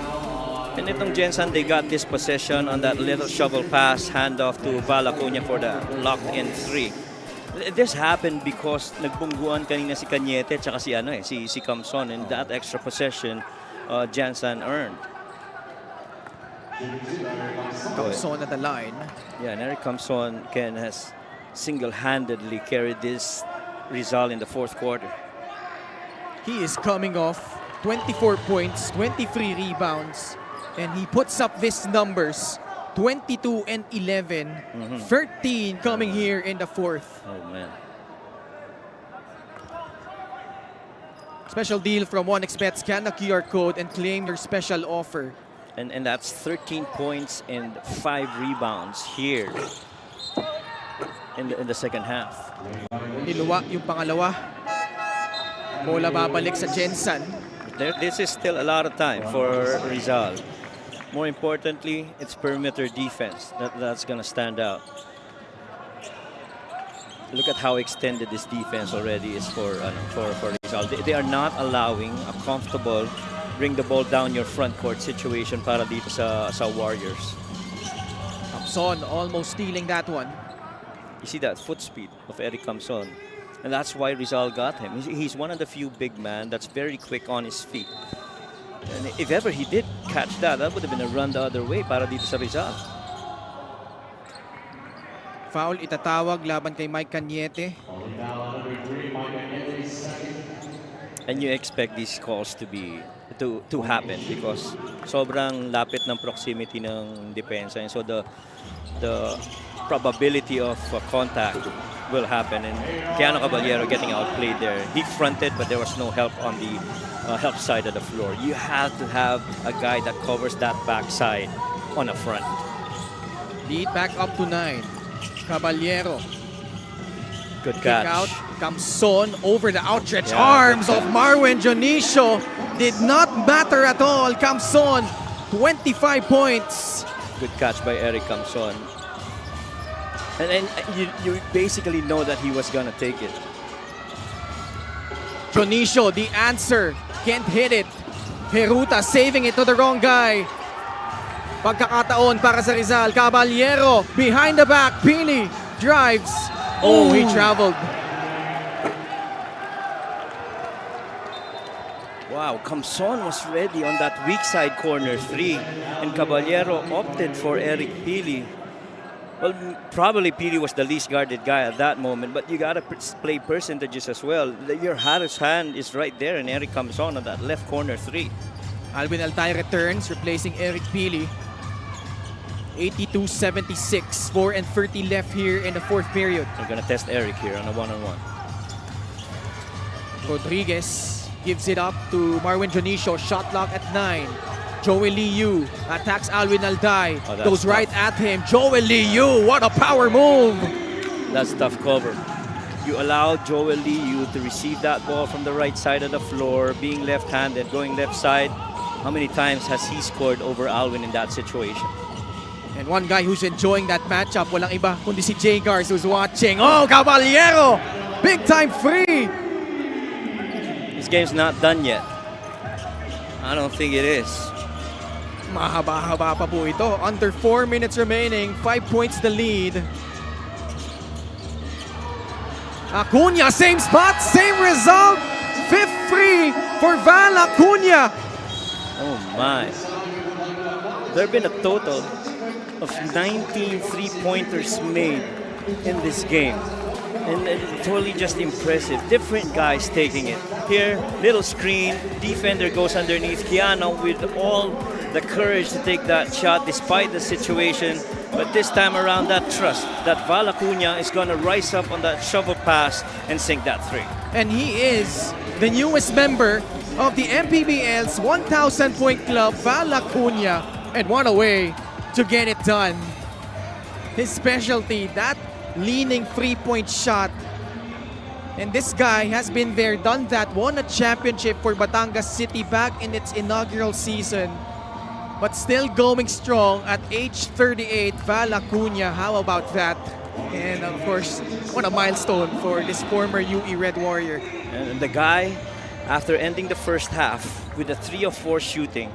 And itong Gensan, they got this possession on that little shovel pass, handoff to Val Acuna for the lock-in 3. This happened because nagbungguan kanina si Cañete at si Kamson, and that extra possession Gensan earned. Kamson at the line. Yeah, and Eric Kamson has single-handedly carried this Rizal in the fourth quarter. He is coming off 24 points, 23 rebounds, and he puts up these numbers. 22 and 11, 13 coming here in the fourth. Oh man. Special deal from 1xBet. Scan the QR code and claim your special offer. And that's 13 points and 5 rebounds here in the second half. Niluwa yung pangalawa. Bola babalik sa Gensan. This is still a lot of time for Rizal. More importantly, it's perimeter defense that's gonna stand out. Look at how extended this defense already is for Rizal. They are not allowing a comfortable bring the ball down your front court situation para dito sa Warriors. Kamson almost stealing that one. You see that foot speed of Eric Kamson. And that's why Rizal got him. He's one of the few big men that's very quick on his feet. And if ever he did catch that would have been a run the other way para dito sa Rizal. Foul itatawag laban kay Mike Cañete. And you expect these calls to happen because sobrang lapit ng proximity ng depensa. And so the probability of contact will happen. And Keanu Caballero getting outplayed there. He fronted, but there was no help on the help side of the floor. You have to have a guy that covers that backside on the front. Lead back up to 9. Caballero. Good Kick catch. out. Camson over the outstretched Yeah, arms good of Marwin Jonicio. Did not matter at all. Camson, 25 points. Good catch by Eric Camson. And then you basically know that he was gonna take it. Jonicio, the answer. Can't hit it. Heruta saving it to the wrong guy. Pagkakataon para sa Rizal. Caballero behind the back. Pili drives. Oh, he traveled. Wow, Camson was ready on that weak side corner 3, and Caballero opted for Eric Pili. Well, probably Pili was the least guarded guy at that moment, but you gotta play percentages as well. Your Harris hand is right there, and Eric Camson on that left corner 3. Alvin Altay returns, replacing Eric Pili. 82-76, 4 and 30 left here in the fourth period. We're gonna test Eric here on a one-on-one. Rodriguez gives it up to Marwin Jonicio. Shot clock at 9. Joel Liu attacks Alvin Alday. Oh, that's goes right tough. at him. Joel Liu, what a power move! That's tough cover. You allow Joel Liu to receive that ball from the right side of the floor, being left-handed, going left side. How many times has he scored over Alvin in that situation? And one guy who's enjoying that matchup, walang iba kundi si Jay Gars who's watching. Oh, Caballero! Big time free! This game's not done yet. I don't think it is. Mahaba-haba pa po ito. Under 4 minutes remaining, 5 points the lead. Acuna, same spot, same result. Fifth free for Val Acuna. Oh my. There have been a total of 19 three-pointers made in this game. And totally just impressive. Different guys taking it. Here, little screen, defender goes underneath. Keanu with all the courage to take that shot despite the situation. But this time around, that trust that Val Acuna is going to rise up on that shovel pass and sink that 3. And he is the newest member of the MPBL's 1,000 point club, Val Acuna. And what a way to get it done. His specialty, that leaning 3-point shot. And this guy has been there, done that, won a championship for Batangas City back in its inaugural season. But still going strong at age 38, Val Acuna. How about that? And of course, what a milestone for this former UE Red Warrior. And the guy, after ending the first half with a 3 of 4 shooting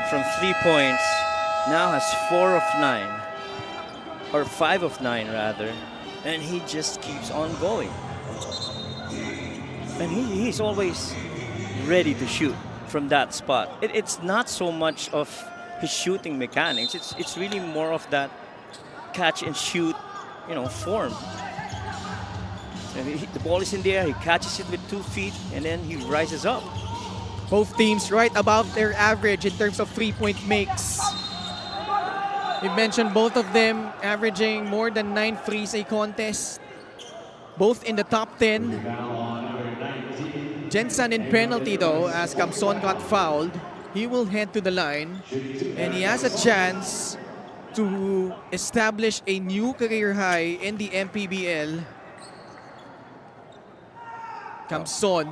from 3 points, now has 4 of 9. Or 5 of 9 rather. And he just keeps on going. And he's always ready to shoot from that spot. It's not so much of his shooting mechanics. It's really more of that catch and shoot, form. And the ball is in the air, he catches it with 2 feet, and then he rises up. Both teams right above their average in terms of 3-point makes. We mentioned both of them averaging more than 9 threes a contest. Both in the top 10. Gensan in penalty though, as Camson got fouled. He will head to the line and he has a chance to establish a new career high in the MPBL. Camson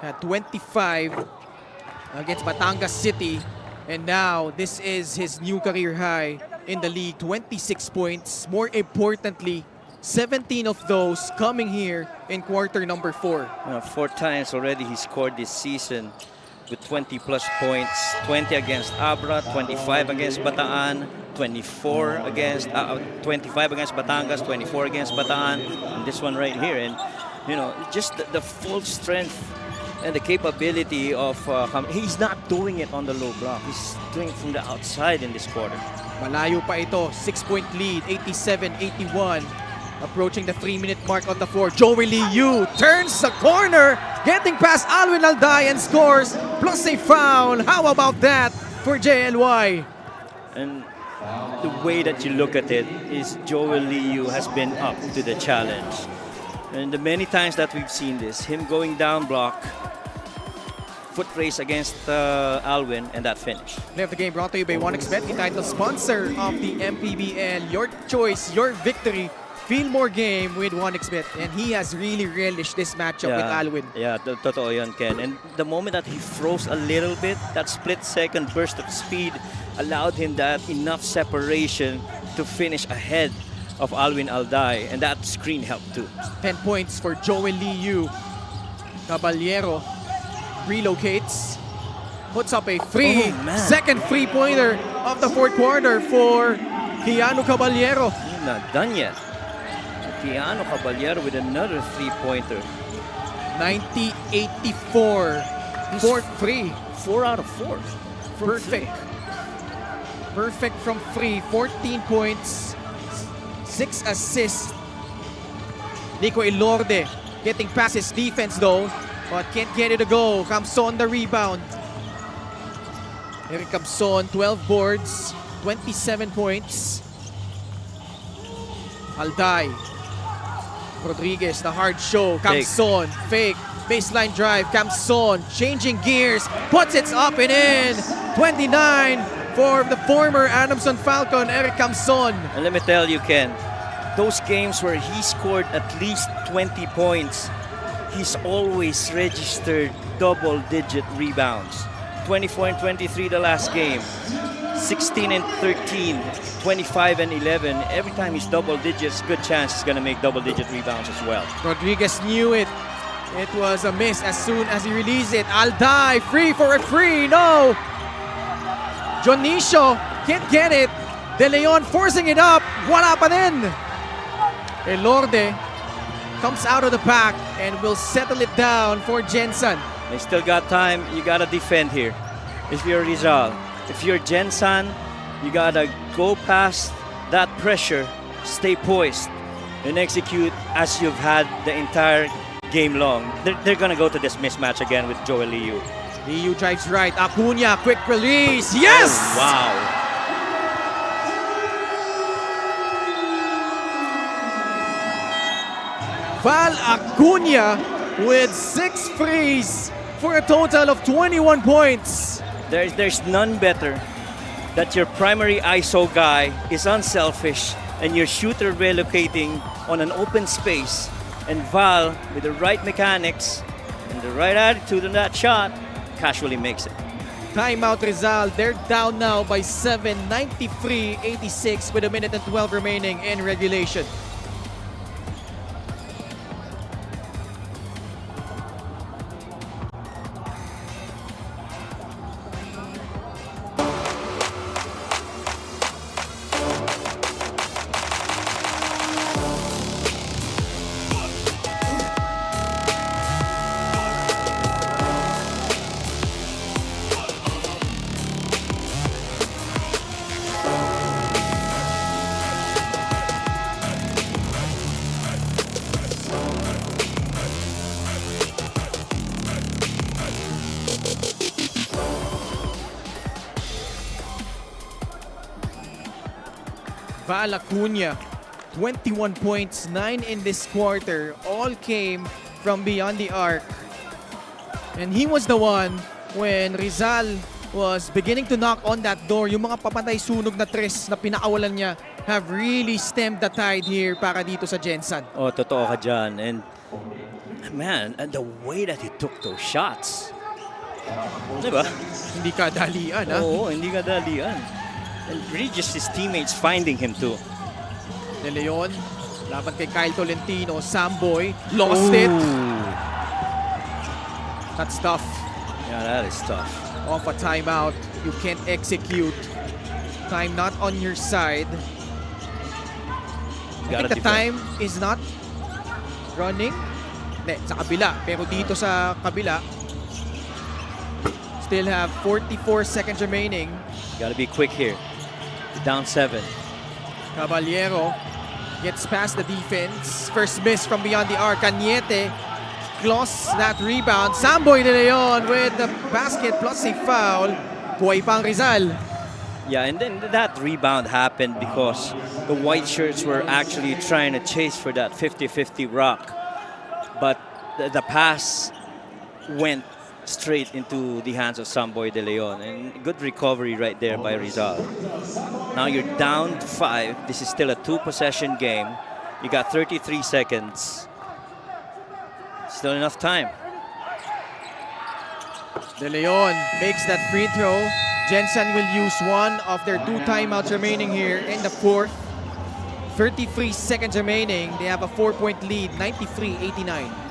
had 25 against Batangas City. And now, this is his new career high in the league, 26 points. More importantly, 17 of those coming here in quarter number 4. 4 times already he scored this season with 20-plus points. 20 against Abra, 25 against Bataan, 25 against Batangas, 24 against Bataan, and this one right here. And, just the full strength and the capability of he's not doing it on the low block. He's doing it from the outside in this quarter. Malayo pa ito. 6-point lead, 87-81. Approaching the 3-minute mark on the floor. Joey Liu turns the corner, getting past Alvin Alday and scores, plus a foul. How about that for JLY? And the way that you look at it is Joel Liu has been up to the challenge. And the many times that we've seen this, him going down block, foot race against Alwin, and that finish. Play of the game brought to you by 1xBet, the title sponsor of the MPBL. Your choice, your victory. Feel more game with 1xBet. And he has really relished this matchup with Alwin. Yeah, totoo yun, Ken. And the moment that he froze a little bit, that split-second burst of speed allowed him that enough separation to finish ahead of Alwin Alday. And that screen helped too. 10 points for Joel Liu. Caballero relocates. Puts up a second free-pointer of the fourth quarter for Keanu Caballero. He's not done yet. Keanu Caballero with another three-pointer. 90-84. Fourth free. 4 out of 4. Perfect. Perfect from free. 14 points. 6 assists. Nico Elorde getting past his defense though, but can't get it to go. Camson the rebound. Eric Camson, 12 boards, 27 points. Alday. Rodriguez, the hard show. Camson, fake. Baseline drive. Camson changing gears. Puts it up and in. 29 for the former Adamson Falcon, Eric Camson. And let me tell you, Ken, those games where he scored at least 20 points, he's always registered double-digit rebounds. 24 and 23 the last game. 16 and 13, 25 and 11. Every time he's double digits, good chance he's gonna make double-digit rebounds as well. Rodriguez knew it. It was a miss as soon as he released it. Alday, free for a free, no! Jonicio can't get it. De Leon forcing it up. Wala pa din. Elorde comes out of the pack and will settle it down for Gensan. They still got time. You gotta defend here. If you're Rizal, if you're Gensan, you gotta go past that pressure, stay poised, and execute as you've had the entire game long. They're gonna go to this mismatch again with Joel Liu. Liu drives right. Acuna, quick release. Yes! Oh, wow. Val Acuna with 6 frees for a total of 21 points. There's none better that your primary ISO guy is unselfish and your shooter relocating on an open space, and Val with the right mechanics and the right attitude on that shot casually makes it. Timeout Rizal. They're down now by 7, 93-86 with a minute and 12 remaining in regulation. Val Acuna, 21 points, 9 in this quarter. All came from beyond the arc. And he was the one when Rizal was beginning to knock on that door. Yung mga papantay sunog na tres na pinakawalan niya have really stemmed the tide here para dito sa Gensan. Oh, totoo ka dyan. And man, and the way that he took those shots. Diba? Hindi ka dalian, ha? Oo, hindi ka dalian. And really just his teammates finding him too. De Leon, laban kay Kyle Tolentino. Samboy, lost it. That's tough. Yeah, that is tough. Off a timeout, you can't execute. Time not on your side. I think the time is not running. Hindi, sa kabila. Pero dito sa kabila, still have 44 seconds remaining. Gotta be quick here. Down 7. Caballero gets past the defense. First miss from beyond the arc. Cañete claws that rebound. Samboy de Leon with the basket plus a foul. Buhay pang Rizal. Yeah, and then that rebound happened because the white shirts were actually trying to chase for that 50-50 rock. But the pass went straight into the hands of Samboy De Leon. And good recovery right there by Rizal. Now you're down 5. This is still a 2-possession game. You got 33 seconds. Still enough time. De Leon makes that free throw. Gensan will use one of their 2 timeouts remaining here in the 4th. 33 seconds remaining. They have a 4-point lead, 93-89.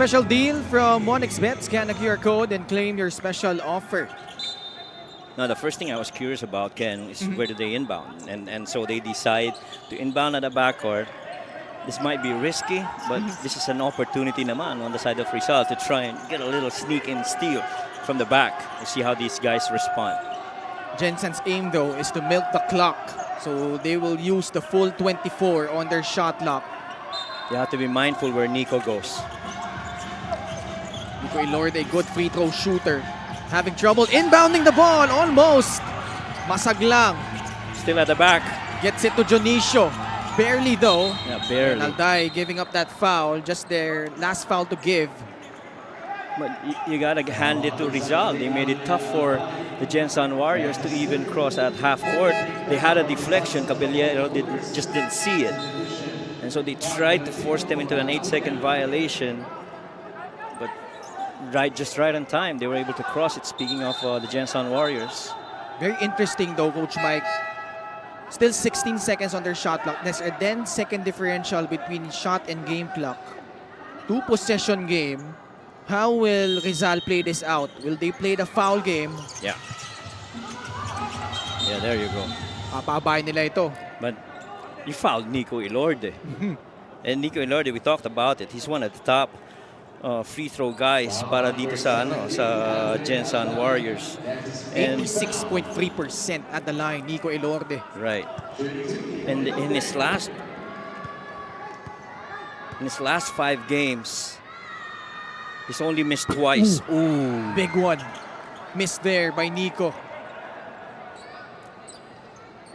Special deal from 1xBet. Scan the QR code and claim your special offer. Now, the first thing I was curious about, Ken, is where do they inbound? And so they decide to inbound at the backcourt. This might be risky, but this is an opportunity naman on the side of Rizal to try and get a little sneak and steal from the back and see how these guys respond. Gensan's aim, though, is to milk the clock. So they will use the full 24 on their shot clock. You have to be mindful where Nico goes. Nico Ilord, a good free throw shooter. Having trouble inbounding the ball, almost. Masaglang. Still at the back. Gets it to Jonicio. Barely though. Yeah, barely. Alday giving up that foul, just their last foul to give. But you gotta hand it to Rizal. They made it tough for the Gensan Warriors to even cross at half court. They had a deflection. Caballero just didn't see it. And so they tried to force them into an 8-second violation. But just right on time, they were able to cross it. Speaking of the Gensan Warriors. Very interesting though, Coach Mike. Still 16 seconds on their shot clock. There's a 10-second differential between shot and game clock. 2-possession game. How will Rizal play this out? Will they play the foul game? Yeah. Yeah, there you go. Papabayin nila ito. But you fouled Nico Ilorde. And Nico Ilorde, we talked about it. He's one of the top free throw guys para dito sa Gensan Warriors. And 86.3% at the line, Nico Ilorde. right. And in his last 5 games, he's only missed twice. Ooh. Big one. Missed there by Nico.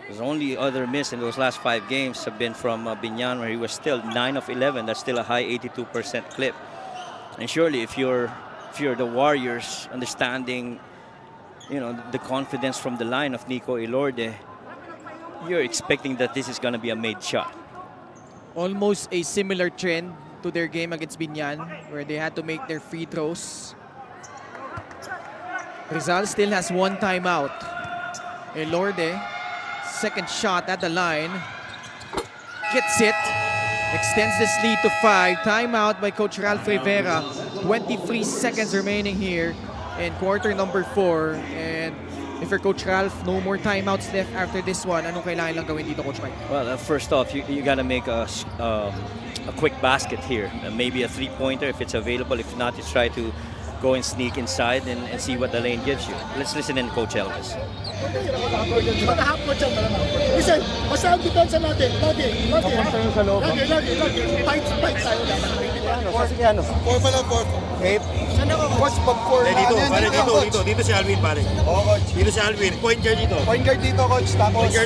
His only other miss in those last 5 games have been from Binyan, where he was still 9 of 11. That's still a high 82% clip. And surely, if you're the Warriors, understanding, the confidence from the line of Nico Ilorde, you're expecting that this is going to be a made shot. Almost a similar trend to their game against Binyan, where they had to make their free throws. Rizal still has 1 timeout. Ilorde, second shot at the line. Gets it. Extends this lead to 5. Timeout by Coach Ralph Rivera. 23 seconds remaining here in quarter number 4. And if you're Coach Ralph, no more timeouts left after this one. Anong kailangan lang gawin dito, Coach Mike? Well, first off, you got to make a quick basket here. Maybe a 3-pointer if it's available. If not, you try to go and sneak inside and see what the lane gives you. Let's listen in Coach Elvis. Listen, basta ang depensa natin, lagi. Fight tayo dapat. 4 pa lang, 4. Okay. Saan ako? Coach, pag 4. Dito si Alvin, pare. Oo, coach. Dito si Alvin. Point guard dito. Point guard dito, coach. Tapos Sige,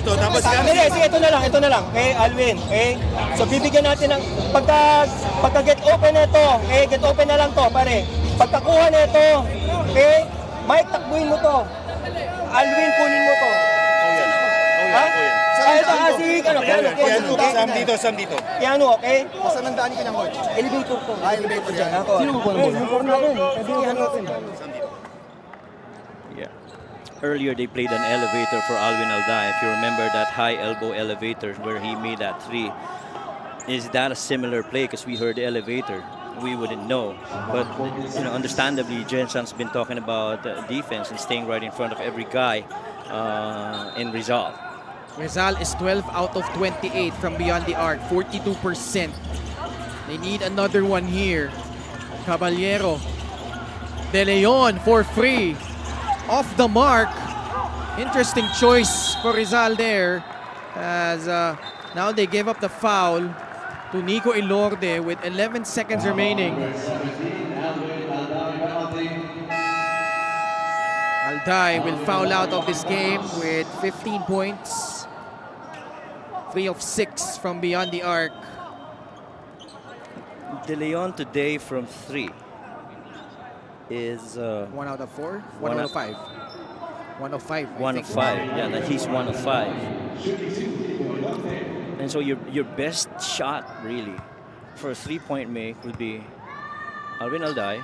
ito na lang. Okay, Alvin. Okay? So, bibigyan natin ng pagka-get open na ito. Okay, get open na lang to, pare. Pagkakuha na ito. Okay? Mike, takbuhin mo to. Alvin, kunin mo to. Ha? Sam dito. Piano, okay? Basta nandaan ka niyan, coach. Elevator to. Elevator dyan. Sino mo po naman? Uniform natin. Sabihan natin. Yeah. earlier they played an elevator for Alvin Alday. If you remember that high elbow elevator where he made that three, is that a similar play? Because we heard the elevator, we wouldn't know. But understandably, Gensan's been talking about defense and staying right in front of every guy in Rizal. Rizal is 12 out of 28 from beyond the arc, 42%. They need another one here. Caballero. De Leon for free. Off the mark. Interesting choice for Rizal there. As now they gave up the foul to Nico Ilorde with 11 seconds remaining. Alday will foul out of this game with 15 points. 3 of 6 from beyond the arc. De Leon today from 3 is 1 out of 4? 1 out of 5. 1 of 5. 1 of 5. Yeah, that he's 1 of 5. And so your best shot really for a 3-point make would be Alvin Alday,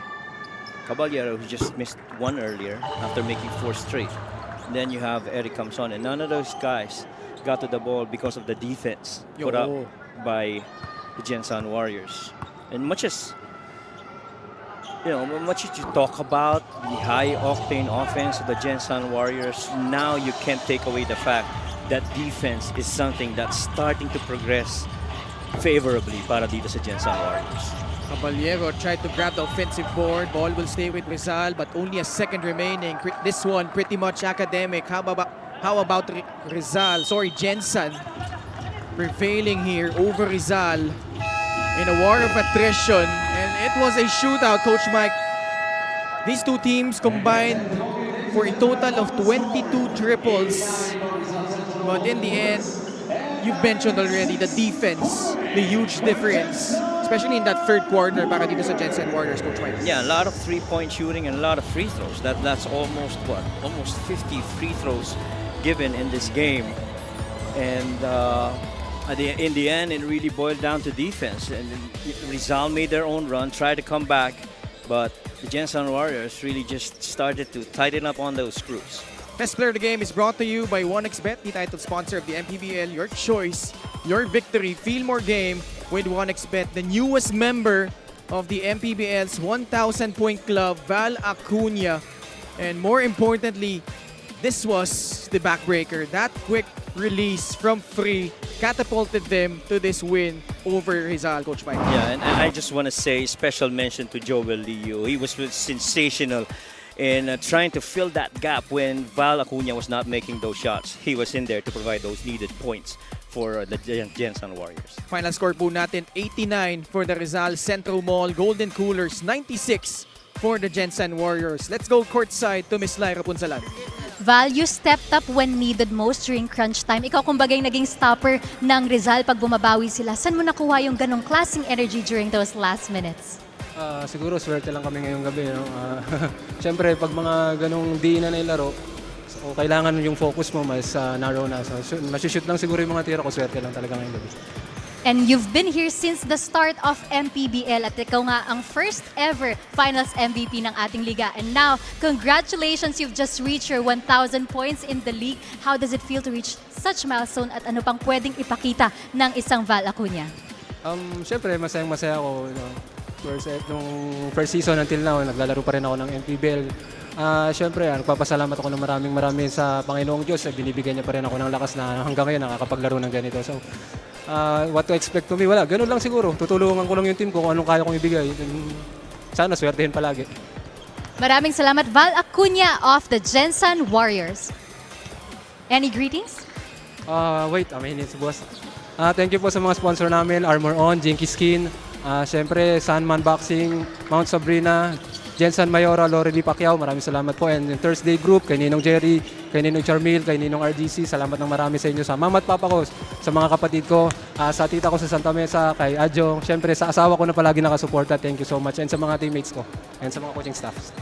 Caballero, who just missed 1 earlier after making 4 straight. And then you have Eric Camson, and none of those guys got to the ball because of the defense put up by the Gensan Warriors. And much as you talk about the high-octane offense of the Gensan Warriors, now you can't take away the fact that defense is something that's starting to progress favorably para dito sa Gensan Warriors. Caballero tried to grab the offensive board. Ball will stay with Rizal, but only a second remaining. This one pretty much academic. How about Gensan prevailing here over Rizal in a war of attrition. And it was a shootout, Coach Mike. These two teams combined for a total of 22 triples. But in the end, you've mentioned already the defense, the huge difference, especially in that third quarter para dito sa Gensan Warriors, Coach Mike. Yeah, a lot of three-point shooting and a lot of free throws. That's almost 50 free throws given in this game. And in the end, it really boiled down to defense. And Rizal made their own run, tried to come back, but the Gensan Warriors really just started to tighten up on those screws. Best player of the game is brought to you by 1xBet, the title sponsor of the MPBL. Your choice, your victory. Feel more game with 1xBet, the newest member of the MPBL's 1,000-point club, Val Acuna. And more importantly, this was the backbreaker. That quick release from free catapulted them to this win over Rizal, Coach Mike. Yeah, and I just want to say special mention to Joel Leo. He was sensational in trying to fill that gap when Val Acuna was not making those shots. He was in there to provide those needed points for the Gensan Warriors. Final score po natin, 89 for the Rizal Centro Mall Golden Coolers, 96 for the Gensan Warriors. Let's go courtside to Miss Lyra Punsalan. Val, you stepped up when needed most during crunch time. Ikaw kumbaga yung naging stopper ng Rizal pag bumabawi sila. Saan mo nakuha yung ganong klaseng energy during those last minutes? Siguro swerte lang kami ngayong gabi. No? Siyempre, pag mga ganong di na nailaro, so, kailangan yung focus mo mas narrow na. So, nasushoot lang siguro yung mga tira ko. Swerte lang talaga ngayong gabi. And you've been here since the start of MPBL at ikaw nga ang first ever finals MVP ng ating liga. And now, congratulations, you've just reached your 1,000 points in the league. How does it feel to reach such milestone at ano pang pwedeng ipakita ng isang Val Acuna? Siyempre, masayang-masaya ako. Nung first season until now, naglalaro pa rin ako ng MPBL. Siyempre, nagpapasalamat ako ng maraming sa Panginoong Diyos. Binibigyan niya pa rin ako ng lakas na hanggang ngayon nakakapaglaro ng ganito. So, what to expect to me? Wala, ganun lang siguro. Tutulungan ko lang yung team ko kung anong kaya kong ibigay. Sana swertehin palagi. Maraming salamat, Val Acuna of the Gensan Warriors. Any greetings? Wait, amahin si boss. Thank you po sa mga sponsor namin, Armor On, Jinky Skin, siyempre Sunman Boxing, Mount Sabrina, Gensan Mayora, Lorely Pacquiao, maraming salamat po. And yung Thursday Group, kay Ninong Jerry, kay Ninong Charmil, kay Ninong RGC, salamat ng marami sa inyo. Sa mama at papa ko, sa mga kapatid ko, sa tita ko sa Santa Mesa, kay Adjong, siyempre sa asawa ko na palagi nakasuporta, thank you so much. And sa mga teammates ko, and sa mga coaching staffs.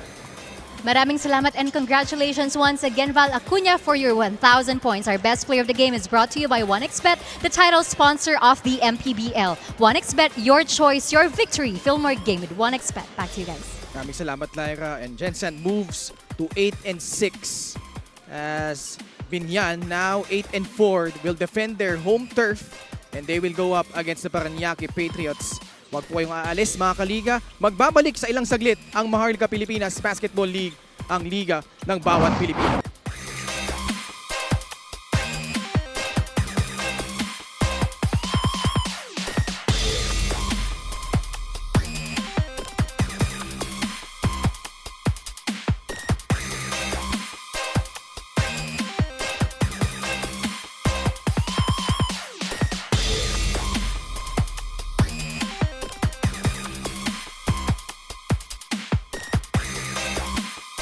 Maraming salamat and congratulations once again, Val Acuna, for your 1,000 points. Our best player of the game is brought to you by 1xBet, the title sponsor of the MPBL. 1xBet, your choice, your victory. Feel more game with 1xBet. Back to you guys. Maraming salamat, Lyra. And Gensan moves to 8-6 as Binyan, now 8-4, will defend their home turf and they will go up against the Parañaque Patriots. Huwag po kayong aalis mga kaliga. Magbabalik sa ilang saglit ang Maharlika Pilipinas Basketball League, ang liga ng bawat Pilipino.